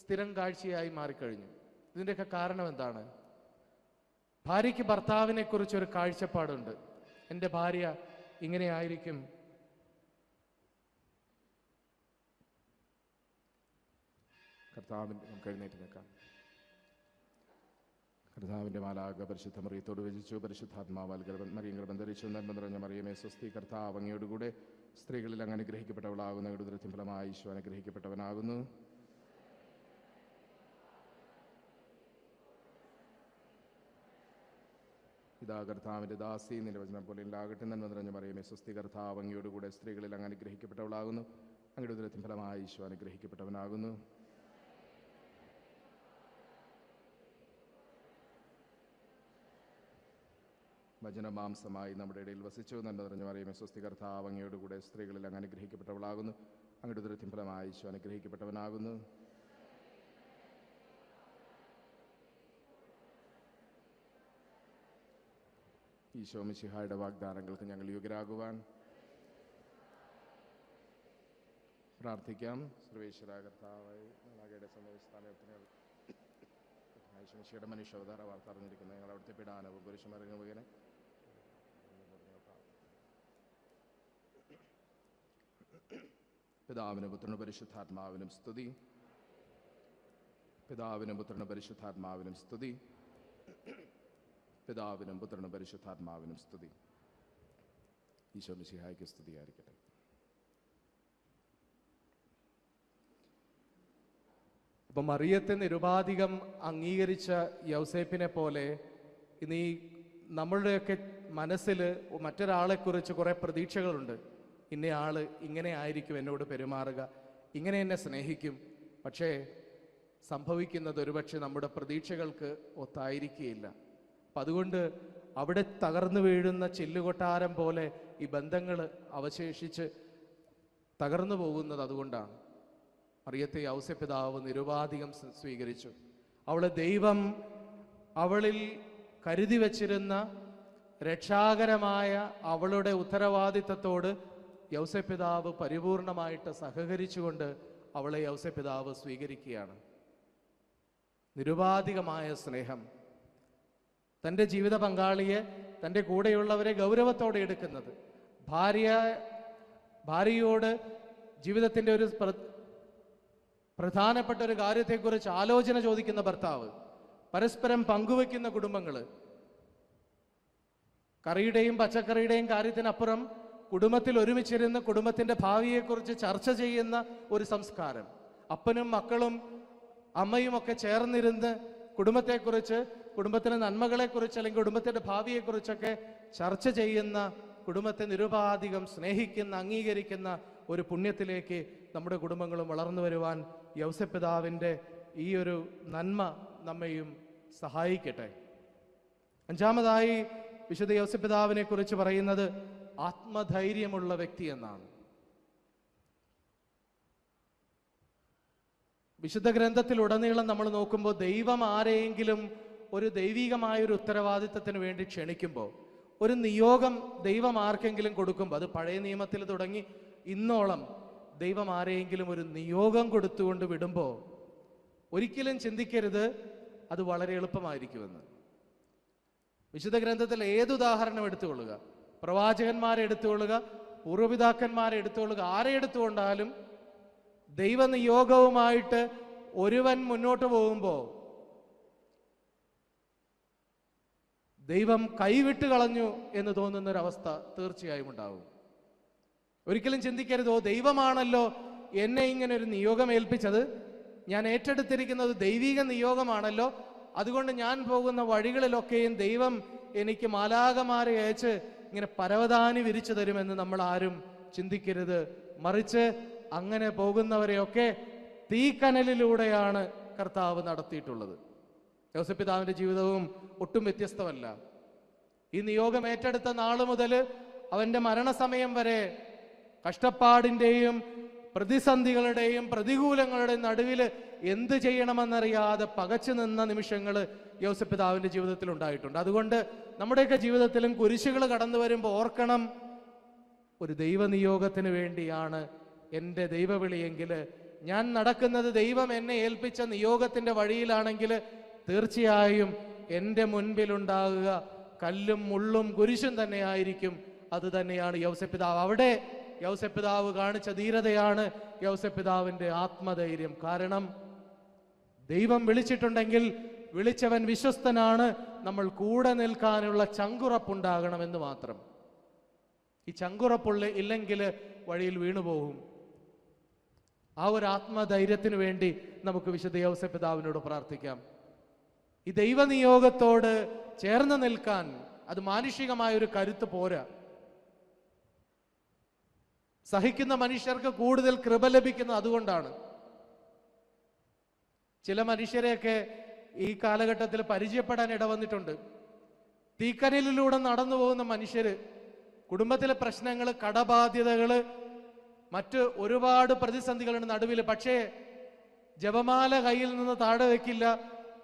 സ്ഥിരം കാഴ്ചയായി മാറിക്കഴിഞ്ഞു. ഇതിൻ്റെയൊക്കെ കാരണം എന്താണ്? ഭാര്യയ്ക്ക് ഭർത്താവിനെ കുറിച്ചൊരു കാഴ്ചപ്പാടുണ്ട്. എൻ്റെ ഭാര്യ ഇങ്ങനെയായിരിക്കും, കർത്താവിൻ്റെ നമുക്ക് എഴുന്നേറ്റ് നിൽക്കാം. കർത്താവിൻ്റെ മാലാഖ പരിശുദ്ധ മറിയത്തോട് വചിച്ചു, പരിശുദ്ധാത്മാവാൽ മറിയം ഗർഭം ധരിച്ചു, നന്മ നിറഞ്ഞ മറിയമേ സ്വസ്തി, കർത്താവ് അങ്ങയോടുകൂടെ സ്ത്രീകളിൽ അങ്ങ് അനുഗ്രഹിക്കപ്പെട്ടവളാകുന്നു, അങ്ങയുടെ ഉദരത്തിൻ ഫലമായി ഈശോ അനുഗ്രഹിക്കപ്പെട്ടവനാകുന്നു. ഇതാ കർത്താവിൻ്റെ ദാസി, നിന്റെ വചനം പോലെ ഉണ്ടാകട്ടെ. നന്മ നിറഞ്ഞ മറിയമേ സ്വസ്തി, കർത്താവ് അങ്ങയോടുകൂടെ സ്ത്രീകളിൽ അങ്ങ് അനുഗ്രഹിക്കപ്പെട്ടവളാകുന്നു, അങ്ങയുടെ ഉദരത്തിൻ ഫലമായി ഈശോ അനുഗ്രഹിക്കപ്പെട്ടവനാകുന്നു. വചനമാംസമായി നമ്മുടെ ഇടയിൽ വസിച്ചു. നന്മ നിറഞ്ഞ മറിയമേ സ്വസ്തി, കർത്താവ് അങ്ങയോടുകൂടെ സ്ത്രീകളിൽ അങ്ങ് അനുഗ്രഹിക്കപ്പെട്ടവളാകുന്നു. അങ്ങയുടെ ഉദരത്തിൻ ഫലമായി ഈശോ അനുഗ്രഹിക്കപ്പെട്ടവനാകുന്നു. ഈശോ മിശിഹായുടെ വാഗ്ദാനങ്ങൾക്ക് ഞങ്ങൾ യോഗ്യരാകുവാൻ പ്രാർത്ഥിക്കാം. സർവേശ്വര കർത്താവായി അങ്ങയുടെ സമയസ്ഥാനത്തിന് ഈശോയുടെ മനുഷ്യാവതാര വാർത്ത അറിഞ്ഞിരിക്കുന്ന ഞങ്ങൾ അവിടുത്തെ പിടാനവും പുരുഷമറിഞ്ഞുകനെ പിതാവിനും പുത്രനും പരിശുദ്ധാത്മാവിനും സ്തുതി. പിതാവിനും പുത്രനും പരിശുദ്ധാത്മാവിനും സ്തുതി. പിതാവിനും പുത്രനും പരിശുദ്ധാത്മാവിനും സ്തുതി. ഈശോ മിശിഹായ്ക്ക് സ്തുതിയായിരിക്കട്ടെ. അപ്പം മറിയത്തെ നിരുപാധികം അംഗീകരിച്ച യൗസേപ്പിനെ പോലെ ഇന്ന് ഈ നമ്മളുടെയൊക്കെ മനസ്സിൽ മറ്റൊരാളെക്കുറിച്ച് കുറേ പ്രതീക്ഷകളുണ്ട്. ഇന്നയാള് ഇങ്ങനെ ആയിരിക്കും എന്നോട് പെരുമാറുക, ഇങ്ങനെ എന്നെ സ്നേഹിക്കും. പക്ഷേ സംഭവിക്കുന്നത് ഒരുപക്ഷെ നമ്മുടെ പ്രതീക്ഷകൾക്ക് ഒത്തായിരിക്കുകയില്ല. അപ്പം അതുകൊണ്ട് അവിടെ തകർന്നു വീഴുന്ന ചില്ലുകൊട്ടാരം പോലെ ഈ ബന്ധങ്ങൾ അവശേഷിച്ച് തകർന്നു പോകുന്നത് അതുകൊണ്ടാണ്. മറിയത്തെ യൗസേപ്പിതാവ് നിരുപാധികം സ്വീകരിച്ചു. അവളെ ദൈവം അവളിൽ കരുതി വച്ചിരുന്ന രക്ഷാകരമായ അവളുടെ ഉത്തരവാദിത്തത്തോട് യൗസേപ്പിതാവ് പരിപൂർണമായിട്ട് സഹകരിച്ചുകൊണ്ട് അവളെ യൗസേപ്പിതാവ് സ്വീകരിക്കുകയാണ്. നിരുപാധികമായ സ്നേഹം, തൻ്റെ ജീവിത പങ്കാളിയെ, തൻ്റെ കൂടെയുള്ളവരെ ഗൗരവത്തോടെ എടുക്കുന്നത്, ഭാര്യയോട് ജീവിതത്തിൻ്റെ ഒരു പ്രധാനപ്പെട്ട ഒരു കാര്യത്തെക്കുറിച്ച് ആലോചന ചോദിക്കുന്ന ഭർത്താവ്, പരസ്പരം പങ്കുവെക്കുന്ന കുടുംബങ്ങൾ, കറിയുടെയും പച്ചക്കറിയുടെയും കാര്യത്തിനപ്പുറം കുടുംബത്തിൽ ഒരുമിച്ചിരുന്ന് കുടുംബത്തിൻ്റെ ഭാവിയെക്കുറിച്ച് ചർച്ച ചെയ്യുന്ന ഒരു സംസ്കാരം, അപ്പനും മക്കളും അമ്മയും ഒക്കെ ചേർന്നിരുന്ന് കുടുംബത്തെക്കുറിച്ച്, കുടുംബത്തിലെ നന്മകളെക്കുറിച്ച് അല്ലെങ്കിൽ കുടുംബത്തിൻ്റെ ഭാവിയെക്കുറിച്ചൊക്കെ ചർച്ച ചെയ്യുന്ന, കുടുംബത്തെ നിരുപാധികം സ്നേഹിക്കുന്ന, അംഗീകരിക്കുന്ന ഒരു പുണ്യത്തിലേക്ക് നമ്മുടെ കുടുംബങ്ങളും വളർന്നു വരുവാൻ യൗസേപ്പിതാവിൻ്റെ ഈ ഒരു നന്മ നമ്മയും സഹായിക്കട്ടെ. അഞ്ചാമതായി വിശുദ്ധ യൗസേപ്പിതാവിനെ കുറിച്ച് പറയുന്നത് ആത്മധൈര്യമുള്ള വ്യക്തി എന്നാണ്. വിശുദ്ധ ഗ്രന്ഥത്തിലുടനീളം നമ്മൾ നോക്കുമ്പോൾ ദൈവം ആരെയെങ്കിലും ഒരു ദൈവികമായൊരു ഉത്തരവാദിത്തത്തിന് വേണ്ടി ക്ഷണിക്കുമ്പോൾ, ഒരു നിയോഗം ദൈവം ആർക്കെങ്കിലും കൊടുക്കുമ്പോൾ, അത് പഴയ നിയമത്തിൽ തുടങ്ങി ഇന്നോളം ദൈവം ആരെയെങ്കിലും ഒരു നിയോഗം കൊടുത്തുകൊണ്ട് വിടുമ്പോൾ ഒരിക്കലും ചിന്തിക്കരുത് അത് വളരെ എളുപ്പമായിരിക്കുമെന്ന്. വിശുദ്ധ ഗ്രന്ഥത്തിൽ ഏതുദാഹരണം എടുത്തുകൊള്ളുക, പ്രവാചകന്മാരെ എടുത്തുകൊള്ളുക, പൂർവ്വപിതാക്കന്മാരെ എടുത്തുകൊള്ളുക, ആരെ എടുത്തുകൊണ്ടാലും ദൈവനിയോഗവുമായിട്ട് ഒരുവൻ മുന്നോട്ട് പോകുമ്പോൾ ദൈവം കൈവിട്ട് കളഞ്ഞു എന്ന് തോന്നുന്നൊരവസ്ഥ തീർച്ചയായും ഉണ്ടാവും. ഒരിക്കലും ചിന്തിക്കരുതോ ദൈവമാണല്ലോ എന്നെ ഇങ്ങനെ ഒരു നിയോഗം ഏൽപ്പിച്ചത്, ഞാൻ ഏറ്റെടുത്തിരിക്കുന്നത് ദൈവിക നിയോഗമാണല്ലോ, അതുകൊണ്ട് ഞാൻ പോകുന്ന വഴികളിലൊക്കെയും ദൈവം എനിക്ക് മാലാഖമാരെ അയച്ച് ഇങ്ങനെ പരവതാനി വിരിച്ചു തരുമെന്ന് നമ്മൾ ആരും ചിന്തിക്കരുത്. മറിച്ച് അങ്ങനെ പോകുന്നവരെയൊക്കെ തീക്കനലിലൂടെയാണ് കർത്താവ് നടത്തിയിട്ടുള്ളത്. യൗസേപ്പിതാവിൻ്റെ ജീവിതവും ഒട്ടും വ്യത്യസ്തമല്ല. ഈ നിയോഗം ഏറ്റെടുത്ത നാള് മുതൽ അവൻ്റെ മരണസമയം വരെ കഷ്ടപ്പാടിൻ്റെയും പ്രതിസന്ധികളുടെയും പ്രതികൂലങ്ങളുടെയും നടുവിൽ എന്ത് ചെയ്യണമെന്നറിയാതെ പകച്ചു നിന്ന നിമിഷങ്ങൾ യൗസേപ്പിതാവിൻ്റെ ജീവിതത്തിൽ ഉണ്ടായിട്ടുണ്ട്. അതുകൊണ്ട് നമ്മുടെയൊക്കെ ജീവിതത്തിലും കുരിശുകൾ കടന്നു വരുമ്പോൾ ഓർക്കണം, ഒരു ദൈവനിയോഗത്തിന് വേണ്ടിയാണ് എൻ്റെ ദൈവവിളിയെങ്കിൽ, ഞാൻ നടക്കുന്നത് ദൈവം എന്നെ ഏൽപ്പിച്ച നിയോഗത്തിൻ്റെ വഴിയിലാണെങ്കിൽ തീർച്ചയായും എൻ്റെ മുൻപിലുണ്ടാകുക കല്ലും മുള്ളും കുരിശും തന്നെയായിരിക്കും. അത് തന്നെയാണ് യൗസേപ്പിതാവ്. അവിടെ യൗസേപ്പിതാവ് കാണിച്ച ധീരതയാണ് യൗസേപ്പിതാവിൻ്റെ ആത്മധൈര്യം. കാരണം ദൈവം വിളിച്ചിട്ടുണ്ടെങ്കിൽ വിളിച്ചവൻ വിശ്വസ്തനാണ്, നമ്മൾ കൂടെ നിൽക്കാനുള്ള ചങ്കുറപ്പുണ്ടാകണമെന്ന് മാത്രം. ഈ ചങ്കുറപ്പുള്ള ഇല്ലെങ്കിൽ വഴിയിൽ വീണുപോകും. ആ ഒരു ആത്മധൈര്യത്തിന് വേണ്ടി നമുക്ക് വിശുദ്ധ യൗസേപ്പിതാവിനോട് പ്രാർത്ഥിക്കാം. ഈ ദൈവനിയോഗത്തോട് ചേർന്ന് നിൽക്കാൻ അത് മാനുഷികമായൊരു കരുത്ത് പോരാ. സഹിക്കുന്ന മനുഷ്യർക്ക് കൂടുതൽ കൃപ ലഭിക്കുന്നത് അതുകൊണ്ടാണ്. ചില മനുഷ്യരെയൊക്കെ ഈ കാലഘട്ടത്തിൽ പരിചയപ്പെടാൻ ഇടവന്നിട്ടുണ്ട്. തീക്കനലിലൂടെ നടന്നു പോകുന്ന മനുഷ്യര്, കുടുംബത്തിലെ പ്രശ്നങ്ങൾ, കടബാധ്യതകള്, മറ്റ് ഒരുപാട് പ്രതിസന്ധികളുടെ നടുവിൽ, പക്ഷേ ജപമാല കയ്യിൽ നിന്ന് താഴെ വെക്കില്ല.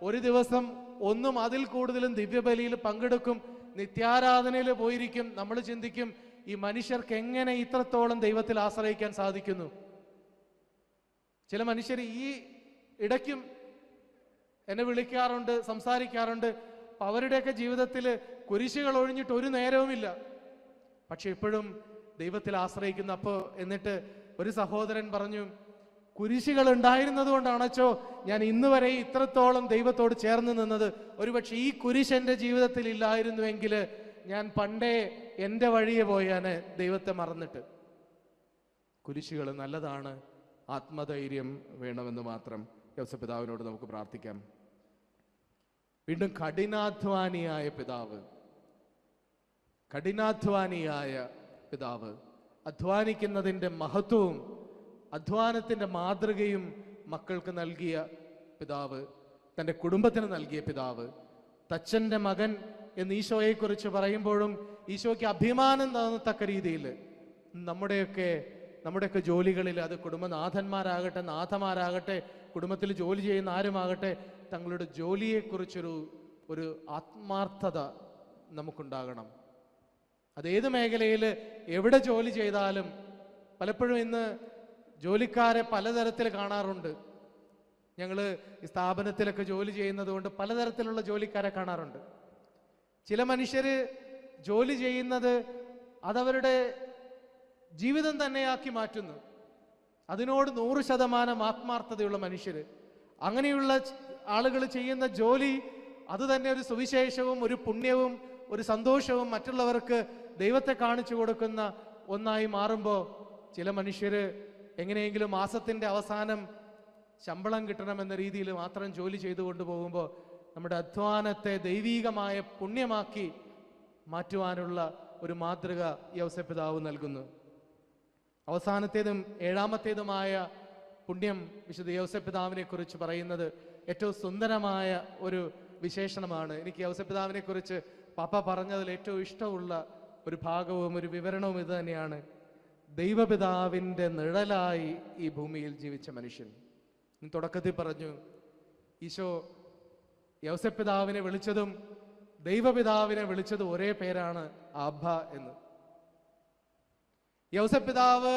ഒരു ദിവസം ഒന്നും അതിൽ കൂടുതലും ദിവ്യബലിയിൽ പങ്കെടുക്കും, നിത്യാരാധനയിൽ പോയിരിക്കും. നമ്മൾ ചിന്തിക്കും, ഈ മനുഷ്യർക്ക് എങ്ങനെ ഇത്രത്തോളം ദൈവത്തിൽ ആശ്രയിക്കാൻ സാധിക്കുന്നു? ചില മനുഷ്യർ ഈ ഇടയ്ക്കും എന്നെ വിളിക്കാറുണ്ട്, സംസാരിക്കാറുണ്ട്. അവരുടെയൊക്കെ ജീവിതത്തിൽ കുരിശുകൾ ഒഴിഞ്ഞിട്ട് ഒരു നേരവുമില്ല, പക്ഷെ ഇപ്പോഴും ദൈവത്തിൽ ആശ്രയിക്കുന്നു. അപ്പോൾ എന്നിട്ട് ഒരു സഹോദരൻ പറഞ്ഞു, കുരിശുകൾ ഉണ്ടായിരുന്നത് കൊണ്ടാണച്ചോ ഞാൻ ഇന്ന് വരെ ഇത്രത്തോളം ദൈവത്തോട് ചേർന്ന് നിന്നത്. ഒരുപക്ഷെ ഈ കുരിശ് എൻ്റെ ജീവിതത്തിൽ ഇല്ലായിരുന്നുവെങ്കിൽ ഞാൻ പണ്ടേ എൻ്റെ വഴിയെ പോയാന് ദൈവത്തെ മറന്നിട്ട്. കുരിശുകൾ നല്ലതാണ്, ആത്മധൈര്യം വേണമെന്ന് മാത്രം യോസേപ്പിതാവിനോട് നമുക്ക് പ്രാർത്ഥിക്കാം. വീണ്ടും കഠിനാധ്വാനിയായ പിതാവ്, അധ്വാനിക്കുന്നതിൻ്റെ മഹത്വവും അധ്വാനത്തിൻ്റെ മാതൃകയും മക്കൾക്ക് നൽകിയ പിതാവ്, തൻ്റെ കുടുംബത്തിന് നൽകിയ പിതാവ്, തച്ചൻ്റെ മകൻ എന്ന് ഈശോയെക്കുറിച്ച് പറയുമ്പോഴും ഈശോയ്ക്ക് അഭിമാനം തോന്നത്തക്ക രീതിയിൽ നമ്മുടെയൊക്കെ ജോലികളിൽ, അത് കുടുംബനാഥന്മാരാകട്ടെ, നാഥമാരാകട്ടെ, കുടുംബത്തിൽ ജോലി ചെയ്യുന്ന ആരുമാകട്ടെ, തങ്ങളുടെ ജോലിയെക്കുറിച്ചൊരു ആത്മാർത്ഥത നമുക്കുണ്ടാകണം. അതേത് മേഖലയിൽ എവിടെ ജോലി ചെയ്താലും, പലപ്പോഴും ഇന്ന് ജോലിക്കാരെ പലതരത്തിൽ കാണാറുണ്ട്. ഞങ്ങൾ ഈ സ്ഥാപനത്തിലൊക്കെ ജോലി ചെയ്യുന്നത് കൊണ്ട് പലതരത്തിലുള്ള ജോലിക്കാരെ കാണാറുണ്ട്. ചില മനുഷ്യർ ജോലി ചെയ്യുന്നത് അതവരുടെ ജീവിതം തന്നെയാക്കി മാറ്റുന്നു. അതിനോട് 100% ആത്മാർത്ഥതയുള്ള മനുഷ്യർ, അങ്ങനെയുള്ള ആളുകൾ ചെയ്യുന്ന ജോലി അത് തന്നെ ഒരു സുവിശേഷവും ഒരു പുണ്യവും ഒരു സന്തോഷവും മറ്റുള്ളവർക്ക് ദൈവത്തെ കാണിച്ചു കൊടുക്കുന്ന ഒന്നായി മാറുമ്പോൾ, ചില മനുഷ്യർ എങ്ങനെയെങ്കിലും മാസത്തിൻ്റെ അവസാനം ശമ്പളം കിട്ടണമെന്ന രീതിയിൽ മാത്രം ജോലി ചെയ്തു കൊണ്ടുപോകുമ്പോൾ നമ്മുടെ അധ്വാനത്തെ ദൈവീകമായ പുണ്യമാക്കി മാറ്റുവാനുള്ള ഒരു മാതൃക യോസേപ്പിതാവ് നൽകുന്നു. അവസാനത്തേതും 7ാമത്തേതുമായ പുണ്യം വിശുദ്ധ യോസേപ്പിതാവിനെ കുറിച്ച് പറയുന്നത് ഏറ്റവും സുന്ദരമായ ഒരു വിശേഷണമാണ്. എനിക്ക് യോസേപ്പിതാവിനെ കുറിച്ച് പാപ്പ പറഞ്ഞതിൽ ഏറ്റവും ഇഷ്ടമുള്ള ഒരു ഭാഗവും ഒരു വിവരണവും ഇത് തന്നെയാണ്. ദൈവപിതാവിൻ്റെ നിഴലായി ഈ ഭൂമിയിൽ ജീവിച്ച മനുഷ്യൻ. തുടക്കത്തിൽ പറഞ്ഞു, ഈശോ യോസേപ്പിതാവിനെ വിളിച്ചതും ദൈവപിതാവിനെ വിളിച്ചതും ഒരേ പേരാണ്, അബ്ബ എന്ന്. യോസേപ്പിതാവ്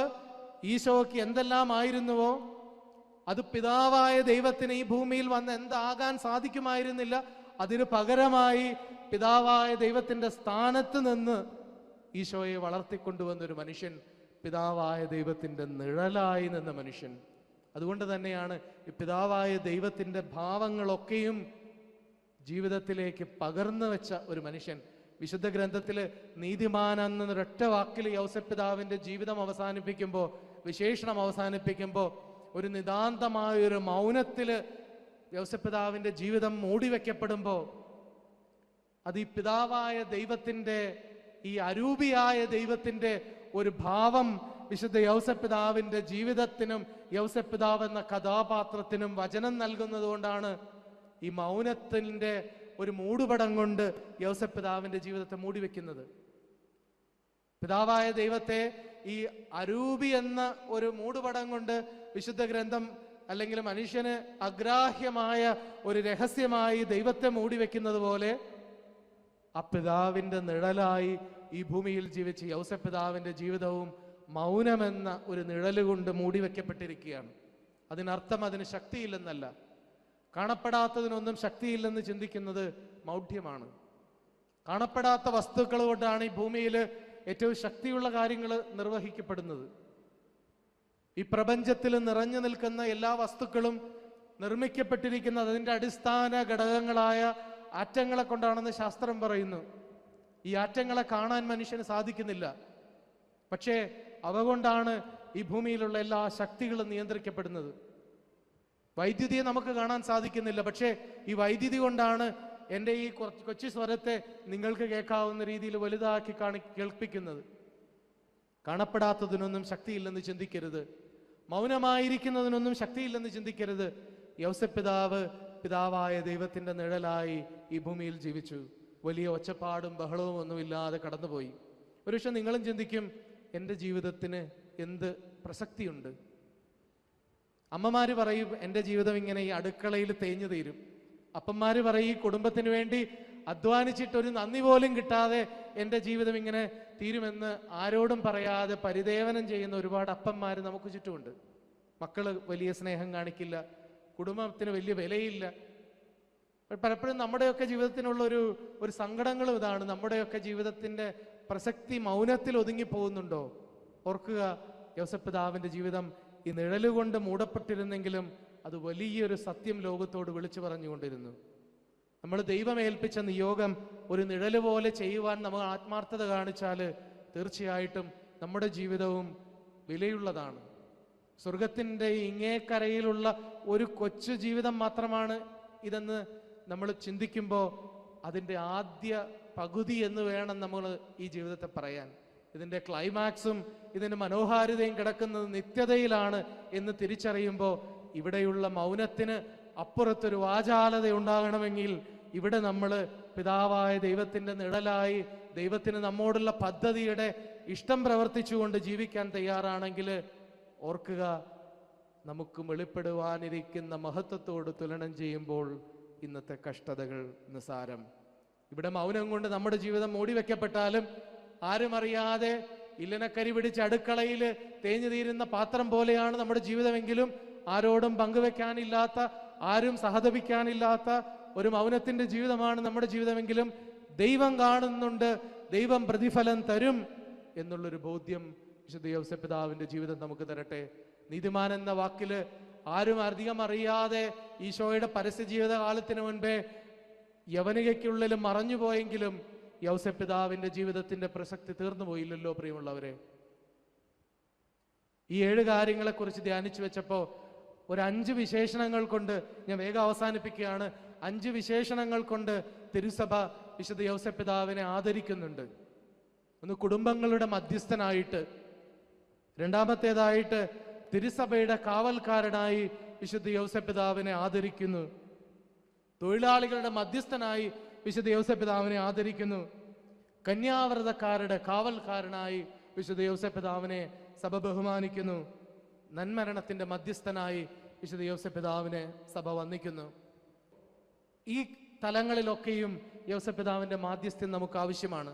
ഈശോയ്ക്ക് എന്തെല്ലാം ആയിരുന്നുവോ അത് പിതാവായ ദൈവത്തിന് ഈ ഭൂമിയിൽ വന്ന് എന്താകാൻ സാധിക്കുമായിരുന്നില്ല. അതിന് പകരമായി പിതാവായ ദൈവത്തിൻ്റെ സ്ഥാനത്ത് നിന്ന് ഈശോയെ വളർത്തിക്കൊണ്ടുവന്നൊരു മനുഷ്യൻ, പിതാവായ ദൈവത്തിൻ്റെ നിഴലായി നിന്ന മനുഷ്യൻ. അതുകൊണ്ട് തന്നെയാണ് ഈ പിതാവായ ദൈവത്തിൻ്റെ ഭാവങ്ങളൊക്കെയും ജീവിതത്തിലേക്ക് പകർന്നു വെച്ച ഒരു മനുഷ്യൻ. വിശുദ്ധ ഗ്രന്ഥത്തിൽ നീതിമാൻ എന്നൊരൊറ്റ വാക്കിൽ യോസേപ്പിതാവിൻ്റെ ജീവിതം അവസാനിപ്പിക്കുമ്പോൾ, വിശേഷണം അവസാനിപ്പിക്കുമ്പോൾ, ഒരു നിതാന്തമായൊരു മൗനത്തിൽ യോസേപ്പിതാവിൻ്റെ ജീവിതം മൂടിവെക്കപ്പെടുമ്പോൾ, അത് ഈ പിതാവായ ദൈവത്തിൻ്റെ, ഈ അരൂപിയായ ദൈവത്തിൻ്റെ ഒരു ഭാവം വിശുദ്ധ യോസേപ്പിതാവിൻ്റെ ജീവിതത്തിനും യോസേപ്പിതാവ് എന്ന കഥാപാത്രത്തിനും വചനം നൽകുന്നത് കൊണ്ടാണ് ഈ മൗനത്തിൻ്റെ ഒരു മൂടുപടം കൊണ്ട് യോസേപ്പിതാവിൻ്റെ ജീവിതത്തെ മൂടിവെക്കുന്നത്. പിതാവായ ദൈവത്തെ ഈ അരൂപി എന്ന ഒരു മൂടുപടം കൊണ്ട് വിശുദ്ധ ഗ്രന്ഥം അല്ലെങ്കിൽ മനുഷ്യന് അഗ്രാഹ്യമായ ഒരു രഹസ്യമായി ദൈവത്തെ മൂടിവെക്കുന്നത് പോലെ ആ പിതാവിൻ്റെ നിഴലായി ഈ ഭൂമിയിൽ ജീവിച്ച യോസേപ്പിതാവിൻ്റെ ജീവിതവും മൗനമെന്ന ഒരു നിഴലുകൊണ്ട് മൂടിവെക്കപ്പെട്ടിരിക്കുകയാണ്. അതിനർത്ഥം അതിന് ശക്തിയില്ലെന്നല്ല. കാണപ്പെടാത്തതിനൊന്നും ശക്തിയില്ലെന്ന് ചിന്തിക്കുന്നത് മൗഢ്യമാണ്. കാണപ്പെടാത്ത വസ്തുക്കൾ കൊണ്ടാണ് ഈ ഭൂമിയിൽ ഏറ്റവും ശക്തിയുള്ള കാര്യങ്ങൾ നിർവഹിക്കപ്പെടുന്നത്. ഈ പ്രപഞ്ചത്തിൽ നിറഞ്ഞു നിൽക്കുന്ന എല്ലാ വസ്തുക്കളും നിർമ്മിക്കപ്പെട്ടിരിക്കുന്നത് അതിൻ്റെ അടിസ്ഥാന ഘടകങ്ങളായ ആറ്റങ്ങളെ കൊണ്ടാണെന്ന് ശാസ്ത്രം പറയുന്നു. ഈ ആറ്റങ്ങളെ കാണാൻ മനുഷ്യന് സാധിക്കുന്നില്ല, പക്ഷേ അവ കൊണ്ടാണ് ഈ ഭൂമിയിലുള്ള എല്ലാ ശക്തികളും നിയന്ത്രിക്കപ്പെടുന്നത്. വൈദ്യുതിയെ നമുക്ക് കാണാൻ സാധിക്കുന്നില്ല, പക്ഷേ ഈ വൈദ്യുതി കൊണ്ടാണ് എൻ്റെ ഈ കൊച്ചു സ്വരത്തെ നിങ്ങൾക്ക് കേൾക്കാവുന്ന രീതിയിൽ വലുതാക്കി കേൾപ്പിക്കുന്നത്. കാണപ്പെടാത്തതിനൊന്നും ശക്തിയില്ലെന്ന് ചിന്തിക്കരുത്, മൗനമായിരിക്കുന്നതിനൊന്നും ശക്തിയില്ലെന്ന് ചിന്തിക്കരുത്. യോസേപ്പിതാവ് പിതാവായ ദൈവത്തിൻ്റെ നിഴലായി ഈ ഭൂമിയിൽ ജീവിച്ചു. വലിയ ഒച്ചപ്പാടും ബഹളവും ഒന്നുമില്ലാതെ കടന്നുപോയി. ഒരുപക്ഷെ നിങ്ങളും ചിന്തിക്കും, എൻ്റെ ജീവിതത്തിന് എന്ത് പ്രസക്തിയുണ്ട്? അമ്മമാര് പറയും, എൻ്റെ ജീവിതം ഇങ്ങനെ ഈ അടുക്കളയിൽ തേഞ്ഞു തീരും. അപ്പന്മാര് പറയും, ഈ കുടുംബത്തിന് വേണ്ടി അധ്വാനിച്ചിട്ടൊരു നന്ദി പോലും കിട്ടാതെ എൻ്റെ ജീവിതം ഇങ്ങനെ തീരുമെന്ന് ആരോടും പറയാതെ പരിദേവനം ചെയ്യുന്ന ഒരുപാട് അപ്പന്മാര് നമുക്ക് ചുറ്റുമുണ്ട്. മക്കള് വലിയ സ്നേഹം കാണിക്കില്ല, കുടുംബത്തിന് വലിയ വിലയില്ല. പലപ്പോഴും നമ്മുടെയൊക്കെ ജീവിതത്തിനുള്ള ഒരു സങ്കടങ്ങളും ഇതാണ്. നമ്മുടെയൊക്കെ ജീവിതത്തിന്റെ പ്രസക്തി മൗനത്തിൽ ഒതുങ്ങി പോകുന്നുണ്ടോ? ഓർക്കുക, യോസേഫ് പിതാവിന്റെ ജീവിതം ഈ നിഴലുകൊണ്ട് മൂടപ്പെട്ടിരുന്നെങ്കിലും അത് വലിയൊരു സത്യം ലോകത്തോട് വിളിച്ചു പറഞ്ഞുകൊണ്ടിരുന്നു. നമ്മൾ ദൈവം ഏൽപ്പിച്ച നിയോഗം ഒരു നിഴല് പോലെ ചെയ്യുവാൻ നമ്മൾ ആത്മാർത്ഥത കാണിച്ചാൽ തീർച്ചയായിട്ടും നമ്മുടെ ജീവിതവും വിലയുള്ളതാണ്. സ്വർഗത്തിൻ്റെ ഇങ്ങേക്കരയിലുള്ള ഒരു കൊച്ചു ജീവിതം മാത്രമാണ് ഇതെന്ന് നമ്മൾ ചിന്തിക്കുമ്പോൾ അതിൻ്റെ ആദ്യ പകുതി എന്ന് വേണം നമ്മൾ ഈ ജീവിതത്തെ പറയാൻ. ഇതിൻ്റെ ക്ലൈമാക്സും ഇതിൻ്റെ മനോഹാരിതയും കിടക്കുന്നത് നിത്യതയിലാണ് എന്ന് തിരിച്ചറിയുമ്പോൾ ഇവിടെയുള്ള മൗനത്തിന് അപ്പുറത്തൊരു വാചാലത ഉണ്ടാകണമെങ്കിൽ ഇവിടെ നമ്മൾ പിതാവായ ദൈവത്തിൻ്റെ നിഴലായി ദൈവത്തിന് നമ്മോടുള്ള പദ്ധതിയുടെ ഇഷ്ടം പ്രവർത്തിച്ചുകൊണ്ട് ജീവിക്കാൻ തയ്യാറാണെങ്കിൽ ഓർക്കുക, നമുക്ക് വെളിപ്പെടുവാനിരിക്കുന്ന മഹത്വത്തോട് തുലനം ചെയ്യുമ്പോൾ ഇന്നത്തെ കഷ്ടതകൾ നിസാരം. ഇവിടെ മൗനം കൊണ്ട് നമ്മുടെ ജീവിതം മൂടിവെക്കപ്പെട്ടാലും ആരും അറിയാതെ ഇല്ലനക്കരി പിടിച്ച് അടുക്കളയിൽ തേഞ്ഞു തീരുന്ന പാത്രം പോലെയാണ് നമ്മുടെ ജീവിതമെങ്കിലും ആരോടും പങ്കുവെക്കാനില്ലാത്ത, ആരും സഹതപിക്കാനില്ലാത്ത ഒരു മൗനത്തിന്റെ ജീവിതമാണ് നമ്മുടെ ജീവിതമെങ്കിലും ദൈവം കാണുന്നുണ്ട്, ദൈവം പ്രതിഫലം തരും എന്നുള്ളൊരു ബോധ്യം വിശുദ്ധ യോസേഫ് പിതാവിന്റെ ജീവിതം നമുക്ക് തരട്ടെ. നീതിമാൻ എന്ന വാക്കില് ആരും അധികം അറിയാതെ ഈശോയുടെ പരസ്യ ജീവിതകാലത്തിന് മുൻപേ യവനികയ്ക്കുള്ളിൽ മറഞ്ഞുപോയെങ്കിലും യോസേഫ് പിതാവിന്റെ ജീവിതത്തിന്റെ പ്രസക്തി തീർന്നു പോയില്ലല്ലോ പ്രിയമുള്ളവരെ. ഈ 7 കാര്യങ്ങളെക്കുറിച്ച് ധ്യാനിച്ചു വെച്ചപ്പോൾ ഒരു 5 വിശേഷണങ്ങൾ കൊണ്ട് ഞാൻ വേഗം അവസാനിപ്പിക്കുകയാണ്. 5 വിശേഷണങ്ങൾ കൊണ്ട് തിരുസഭ വിശുദ്ധ യോസേഫ് പിതാവിനെ ആദരിക്കുന്നുണ്ട്. ഒന്ന്, കുടുംബങ്ങളുടെ മധ്യസ്ഥനായിട്ട്. രണ്ടാമത്തേതായിട്ട് തിരുസഭയുടെ കാവൽക്കാരനായി വിശുദ്ധ യോസേഫ് പിതാവിനെ ആദരിക്കുന്നു. തൊഴിലാളികളുടെ മധ്യസ്ഥനായി വിശുദ്ധ യോസേഫ് പിതാവിനെ ആദരിക്കുന്നു. കന്യാവ്രതക്കാരുടെ കാവൽക്കാരനായി വിശുദ്ധ യോസേഫ് പിതാവിനെ സഭ ബഹുമാനിക്കുന്നു. നന്മരണത്തിന്റെ മധ്യസ്ഥനായി വിശുദ്ധ യോസേഫ് പിതാവിനെ സഭ വന്ദിക്കുന്നു. ഈ തലങ്ങളിലൊക്കെയും യോസേഫ് പിതാവിന്റെ മാധ്യസ്ഥ്യം നമുക്ക് ആവശ്യമാണ്.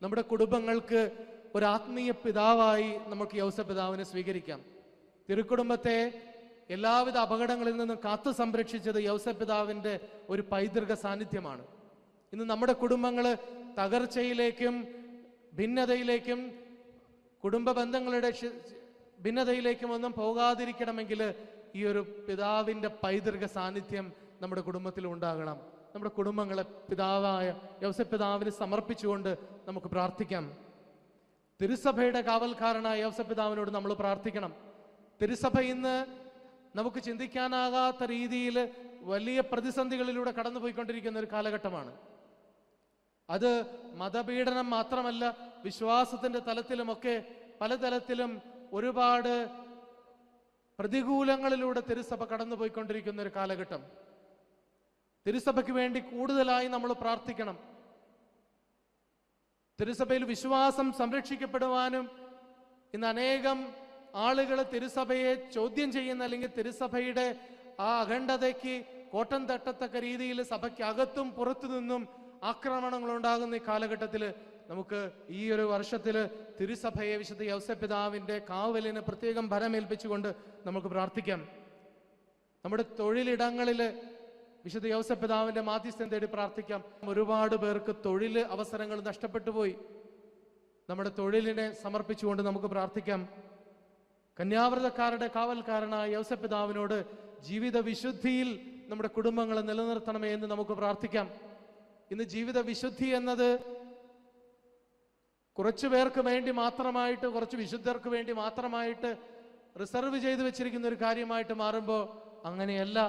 നമ്മുടെ കുടുംബങ്ങൾക്ക് ഒരു ആത്മീയ പിതാവായി നമുക്ക് യോസേഫ് പിതാവിനെ സ്വീകരിക്കാം. തിരുക്കുടുംബത്തെ എല്ലാവിധ അപകടങ്ങളിൽ നിന്നും കാത്തു സംരക്ഷിച്ചത് യോസേഫ് പിതാവിന്റെ ഒരു പൈതൃക സാന്നിധ്യമാണ്. ഇന്ന് നമ്മുടെ കുടുംബങ്ങള് തകർച്ചയിലേക്കും ഭിന്നതയിലേക്കും കുടുംബ ബന്ധങ്ങളുടെ ഭിന്നതയിലേക്കും ഒന്നും പോകാതിരിക്കണമെങ്കിൽ ഈ ഒരു പിതാവിന്റെ പൈതൃക സാന്നിധ്യം നമ്മുടെ കുടുംബത്തിൽ ഉണ്ടാകണം. നമ്മുടെ കുടുംബങ്ങളെ പിതാവായ യോസേഫ് പിതാവിന് സമർപ്പിച്ചുകൊണ്ട് നമുക്ക് പ്രാർത്ഥിക്കാം. തിരുസഭയുടെ കാവൽക്കാരനായ യോസേഫ് പിതാവിനോട് നമ്മൾ പ്രാർത്ഥിക്കണം. തിരുസഭ ഇന്ന് നമുക്ക് ചിന്തിക്കാനാകാത്ത രീതിയിൽ വലിയ പ്രതിസന്ധികളിലൂടെ കടന്നുപോയിക്കൊണ്ടിരിക്കുന്ന ഒരു കാലഘട്ടമാണ്. അത് മതപീഡനം മാത്രമല്ല, വിശ്വാസത്തിന്റെ തലത്തിലുമൊക്കെ പലതരത്തിലും ഒരുപാട് പ്രതികൂലങ്ങളിലൂടെ തിരുസഭ കടന്നുപോയിക്കൊണ്ടിരിക്കുന്ന ഒരു കാലഘട്ടം. തിരുസഭയ്ക്ക് വേണ്ടി കൂടുതലായി നമ്മൾ പ്രാർത്ഥിക്കണം. തിരുസഭയിൽ വിശ്വാസം സംരക്ഷിക്കപ്പെടുവാനും ഇന്ന് അനേകം ആളുകൾ തിരുസഭയെ ചോദ്യം ചെയ്യുന്ന, അല്ലെങ്കിൽ തിരുസഭയുടെ ആ അഖണ്ഡതയ്ക്ക് കോട്ടം തട്ടത്തക്ക രീതിയിൽ സഭയ്ക്ക് അകത്തും പുറത്തു നിന്നും ആക്രമണങ്ങൾ ഉണ്ടാകുന്ന ഈ കാലഘട്ടത്തിൽ നമുക്ക് ഈ ഒരു വർഷത്തിൽ തിരുസഭയെ വിശുദ്ധ യോസേഫ് പിതാവിന്റെ കാവലിന് പ്രത്യേകം ഭരമേൽപ്പിച്ചുകൊണ്ട് നമുക്ക് പ്രാർത്ഥിക്കാം. നമ്മുടെ തൊഴിലിടങ്ങളിൽ വിശുദ്ധ യോസേഫ് പിതാവിന്റെ മാധ്യസ്ഥം തേടി പ്രാർത്ഥിക്കാം. ഒരുപാട് പേർക്ക് തൊഴിൽ അവസരങ്ങൾ നഷ്ടപ്പെട്ടു പോയി. നമ്മുടെ തൊഴിലിനെ സമർപ്പിച്ചുകൊണ്ട് നമുക്ക് പ്രാർത്ഥിക്കാം. കന്യാവ്രതക്കാരുടെ കാവൽക്കാരനായ യോസേഫ് പിതാവിനോട് ജീവിത വിശുദ്ധിയിൽ നമ്മുടെ കുടുംബങ്ങളെ നിലനിർത്തണമേ എന്ന് നമുക്ക് പ്രാർത്ഥിക്കാം. ഇന്ന് ജീവിത വിശുദ്ധി എന്നത് കുറച്ചു പേർക്ക് വേണ്ടി മാത്രമായിട്ട്, കുറച്ച് വിശുദ്ധർക്ക് വേണ്ടി മാത്രമായിട്ട് റിസർവ് ചെയ്തു വെച്ചിരിക്കുന്ന ഒരു കാര്യമായിട്ട് മാറുമ്പോൾ അങ്ങനെയല്ല.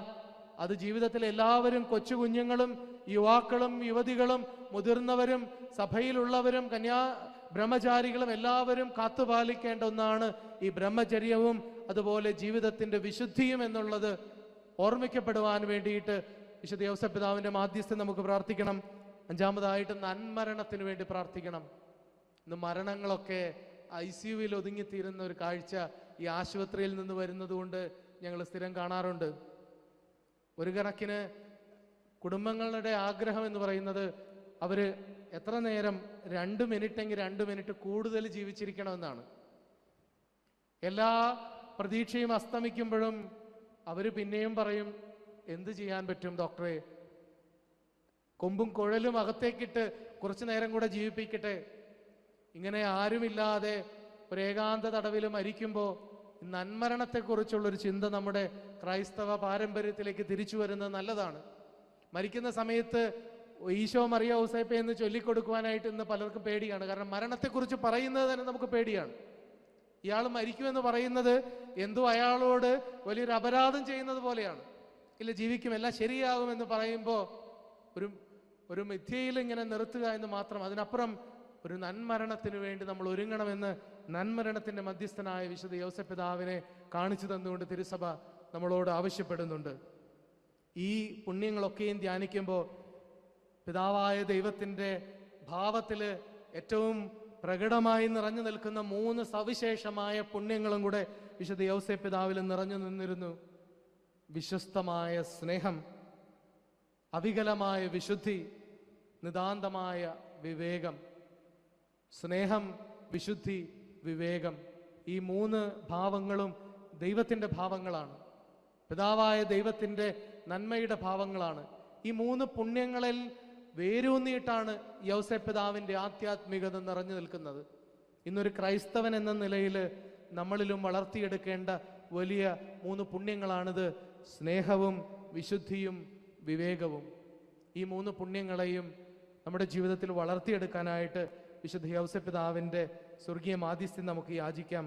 അത് ജീവിതത്തിൽ എല്ലാവരും, കൊച്ചു കുഞ്ഞുങ്ങളും യുവാക്കളും യുവതികളും മുതിർന്നവരും സഭയിലുള്ളവരും ബ്രഹ്മചാരികളും എല്ലാവരും കാത്തുപാലിക്കേണ്ട ഒന്നാണ് ഈ ബ്രഹ്മചര്യവും അതുപോലെ ജീവിതത്തിന്റെ വിശുദ്ധിയും എന്നുള്ളത് ഓർമ്മിക്കപ്പെടുവാൻ വേണ്ടിയിട്ട് വിശുദ്ധ യോസേഫ് പിതാവിന്റെ മാധ്യസ്ഥം നമുക്ക് പ്രാർത്ഥിക്കണം. അഞ്ചാമതായിട്ട് നന്മരണത്തിന് വേണ്ടി പ്രാർത്ഥിക്കണം. ഇന്ന് മരണങ്ങളൊക്കെ ICUവിൽ ഒതുങ്ങിത്തീരുന്ന ഒരു കാഴ്ച ഈ ആശുപത്രിയിൽ നിന്ന് വരുന്നത് കൊണ്ട് ഞങ്ങൾ സ്ഥിരം കാണാറുണ്ട്. ഒരു കണക്കിന് കുടുംബങ്ങളുടെ ആഗ്രഹം എന്ന് പറയുന്നത് അവര് എത്ര നേരം 2 മിനിറ്റെങ്കിൽ 2 മിനിറ്റ് കൂടുതൽ ജീവിച്ചിരിക്കണമെന്നാണ്. എല്ലാ പ്രതീക്ഷയും അസ്തമിക്കുമ്പോഴും അവര് പിന്നെയും പറയും, എന്ത് ചെയ്യാൻ പറ്റും ഡോക്ടറെ, കൊമ്പും കുഴലും അകത്തേക്കിട്ട് കുറച്ചു നേരം കൂടെ ജീവിപ്പിക്കട്ടെ. ഇങ്ങനെ ആരുമില്ലാതെ ഒരു ഏകാന്ത തടവിൽ മരിക്കുമ്പോൾ നന്മരണത്തെക്കുറിച്ചുള്ളൊരു ചിന്ത നമ്മുടെ ക്രൈസ്തവ പാരമ്പര്യത്തിലേക്ക് തിരിച്ചു വരുന്നത് നല്ലതാണ്. മരിക്കുന്ന സമയത്ത് ഈശോ മറിയ ഔസേപ്പ എന്ന് ചൊല്ലിക്കൊടുക്കുവാനായിട്ട് ഇന്ന് പലർക്കും പേടിയാണ്. കാരണം മരണത്തെക്കുറിച്ച് പറയുന്നത് തന്നെ നമുക്ക് പേടിയാണ്. ഇയാൾ മരിക്കുമെന്ന് പറയുന്നത് എന്തോ അയാളോട് വലിയൊരു അപരാധം ചെയ്യുന്നത് പോലെയാണ്. ഇല്ല, ജീവിക്കും, എല്ലാം ശരിയാകുമെന്ന് പറയുമ്പോൾ ഒരു മിഥ്യയിൽ ഇങ്ങനെ നിർത്തുക എന്ന് മാത്രം. അതിനപ്പുറം ഒരു നന്മരണത്തിന് വേണ്ടി നമ്മൾ ഒരുങ്ങണമെന്ന് നന്മരണത്തിന്റെ മധ്യസ്ഥനായ വിശുദ്ധ യോസേപ്പ് പിതാവിനെ കാണിച്ചു തന്നുകൊണ്ട് തിരുസഭ നമ്മളോട് ആവശ്യപ്പെടുന്നുണ്ട്. ഈ പുണ്യങ്ങളൊക്കെയും ധ്യാനിക്കുമ്പോൾ പിതാവായ ദൈവത്തിൻ്റെ ഭാവത്തിൽ ഏറ്റവും പ്രകടമായി നിറഞ്ഞു നിൽക്കുന്ന 3 സവിശേഷമായ പുണ്യങ്ങളും കൂടെ വിശുദ്ധ യോസേപ്പ് പിതാവിൽ നിറഞ്ഞു നിന്നിരുന്നു. വിശ്വസ്തമായ സ്നേഹം, അവികലമായ വിശുദ്ധി, നിതാന്തമായ വിവേകം. സ്നേഹം, വിശുദ്ധി, വിവേകം, ഈ 3 ഭാവങ്ങളും ദൈവത്തിൻ്റെ ഭാവങ്ങളാണ്. പിതാവായ ദൈവത്തിൻ്റെ നന്മയുടെ ഭാവങ്ങളാണ്. ഈ 3 പുണ്യങ്ങളിൽ വേരൂന്നിയിട്ടാണ് യോസേപ്പ് പിതാവിൻ്റെ ആധ്യാത്മികത നിറഞ്ഞു നിൽക്കുന്നത്. ഇന്നൊരു ക്രൈസ്തവൻ എന്ന നിലയിൽ നമ്മളിലും വളർത്തിയെടുക്കേണ്ട വലിയ 3 പുണ്യങ്ങളാണിത്: സ്നേഹവും വിശുദ്ധിയും വിവേകവും. ഈ 3 പുണ്യങ്ങളെയും നമ്മുടെ ജീവിതത്തിൽ വളർത്തിയെടുക്കാനായിട്ട് വിശുദ്ധ യോസേപ്പ് പിതാവിൻ്റെ സ്വർഗീയ മാധ്യസ്ഥ്യം നമുക്ക് യാചിക്കാം.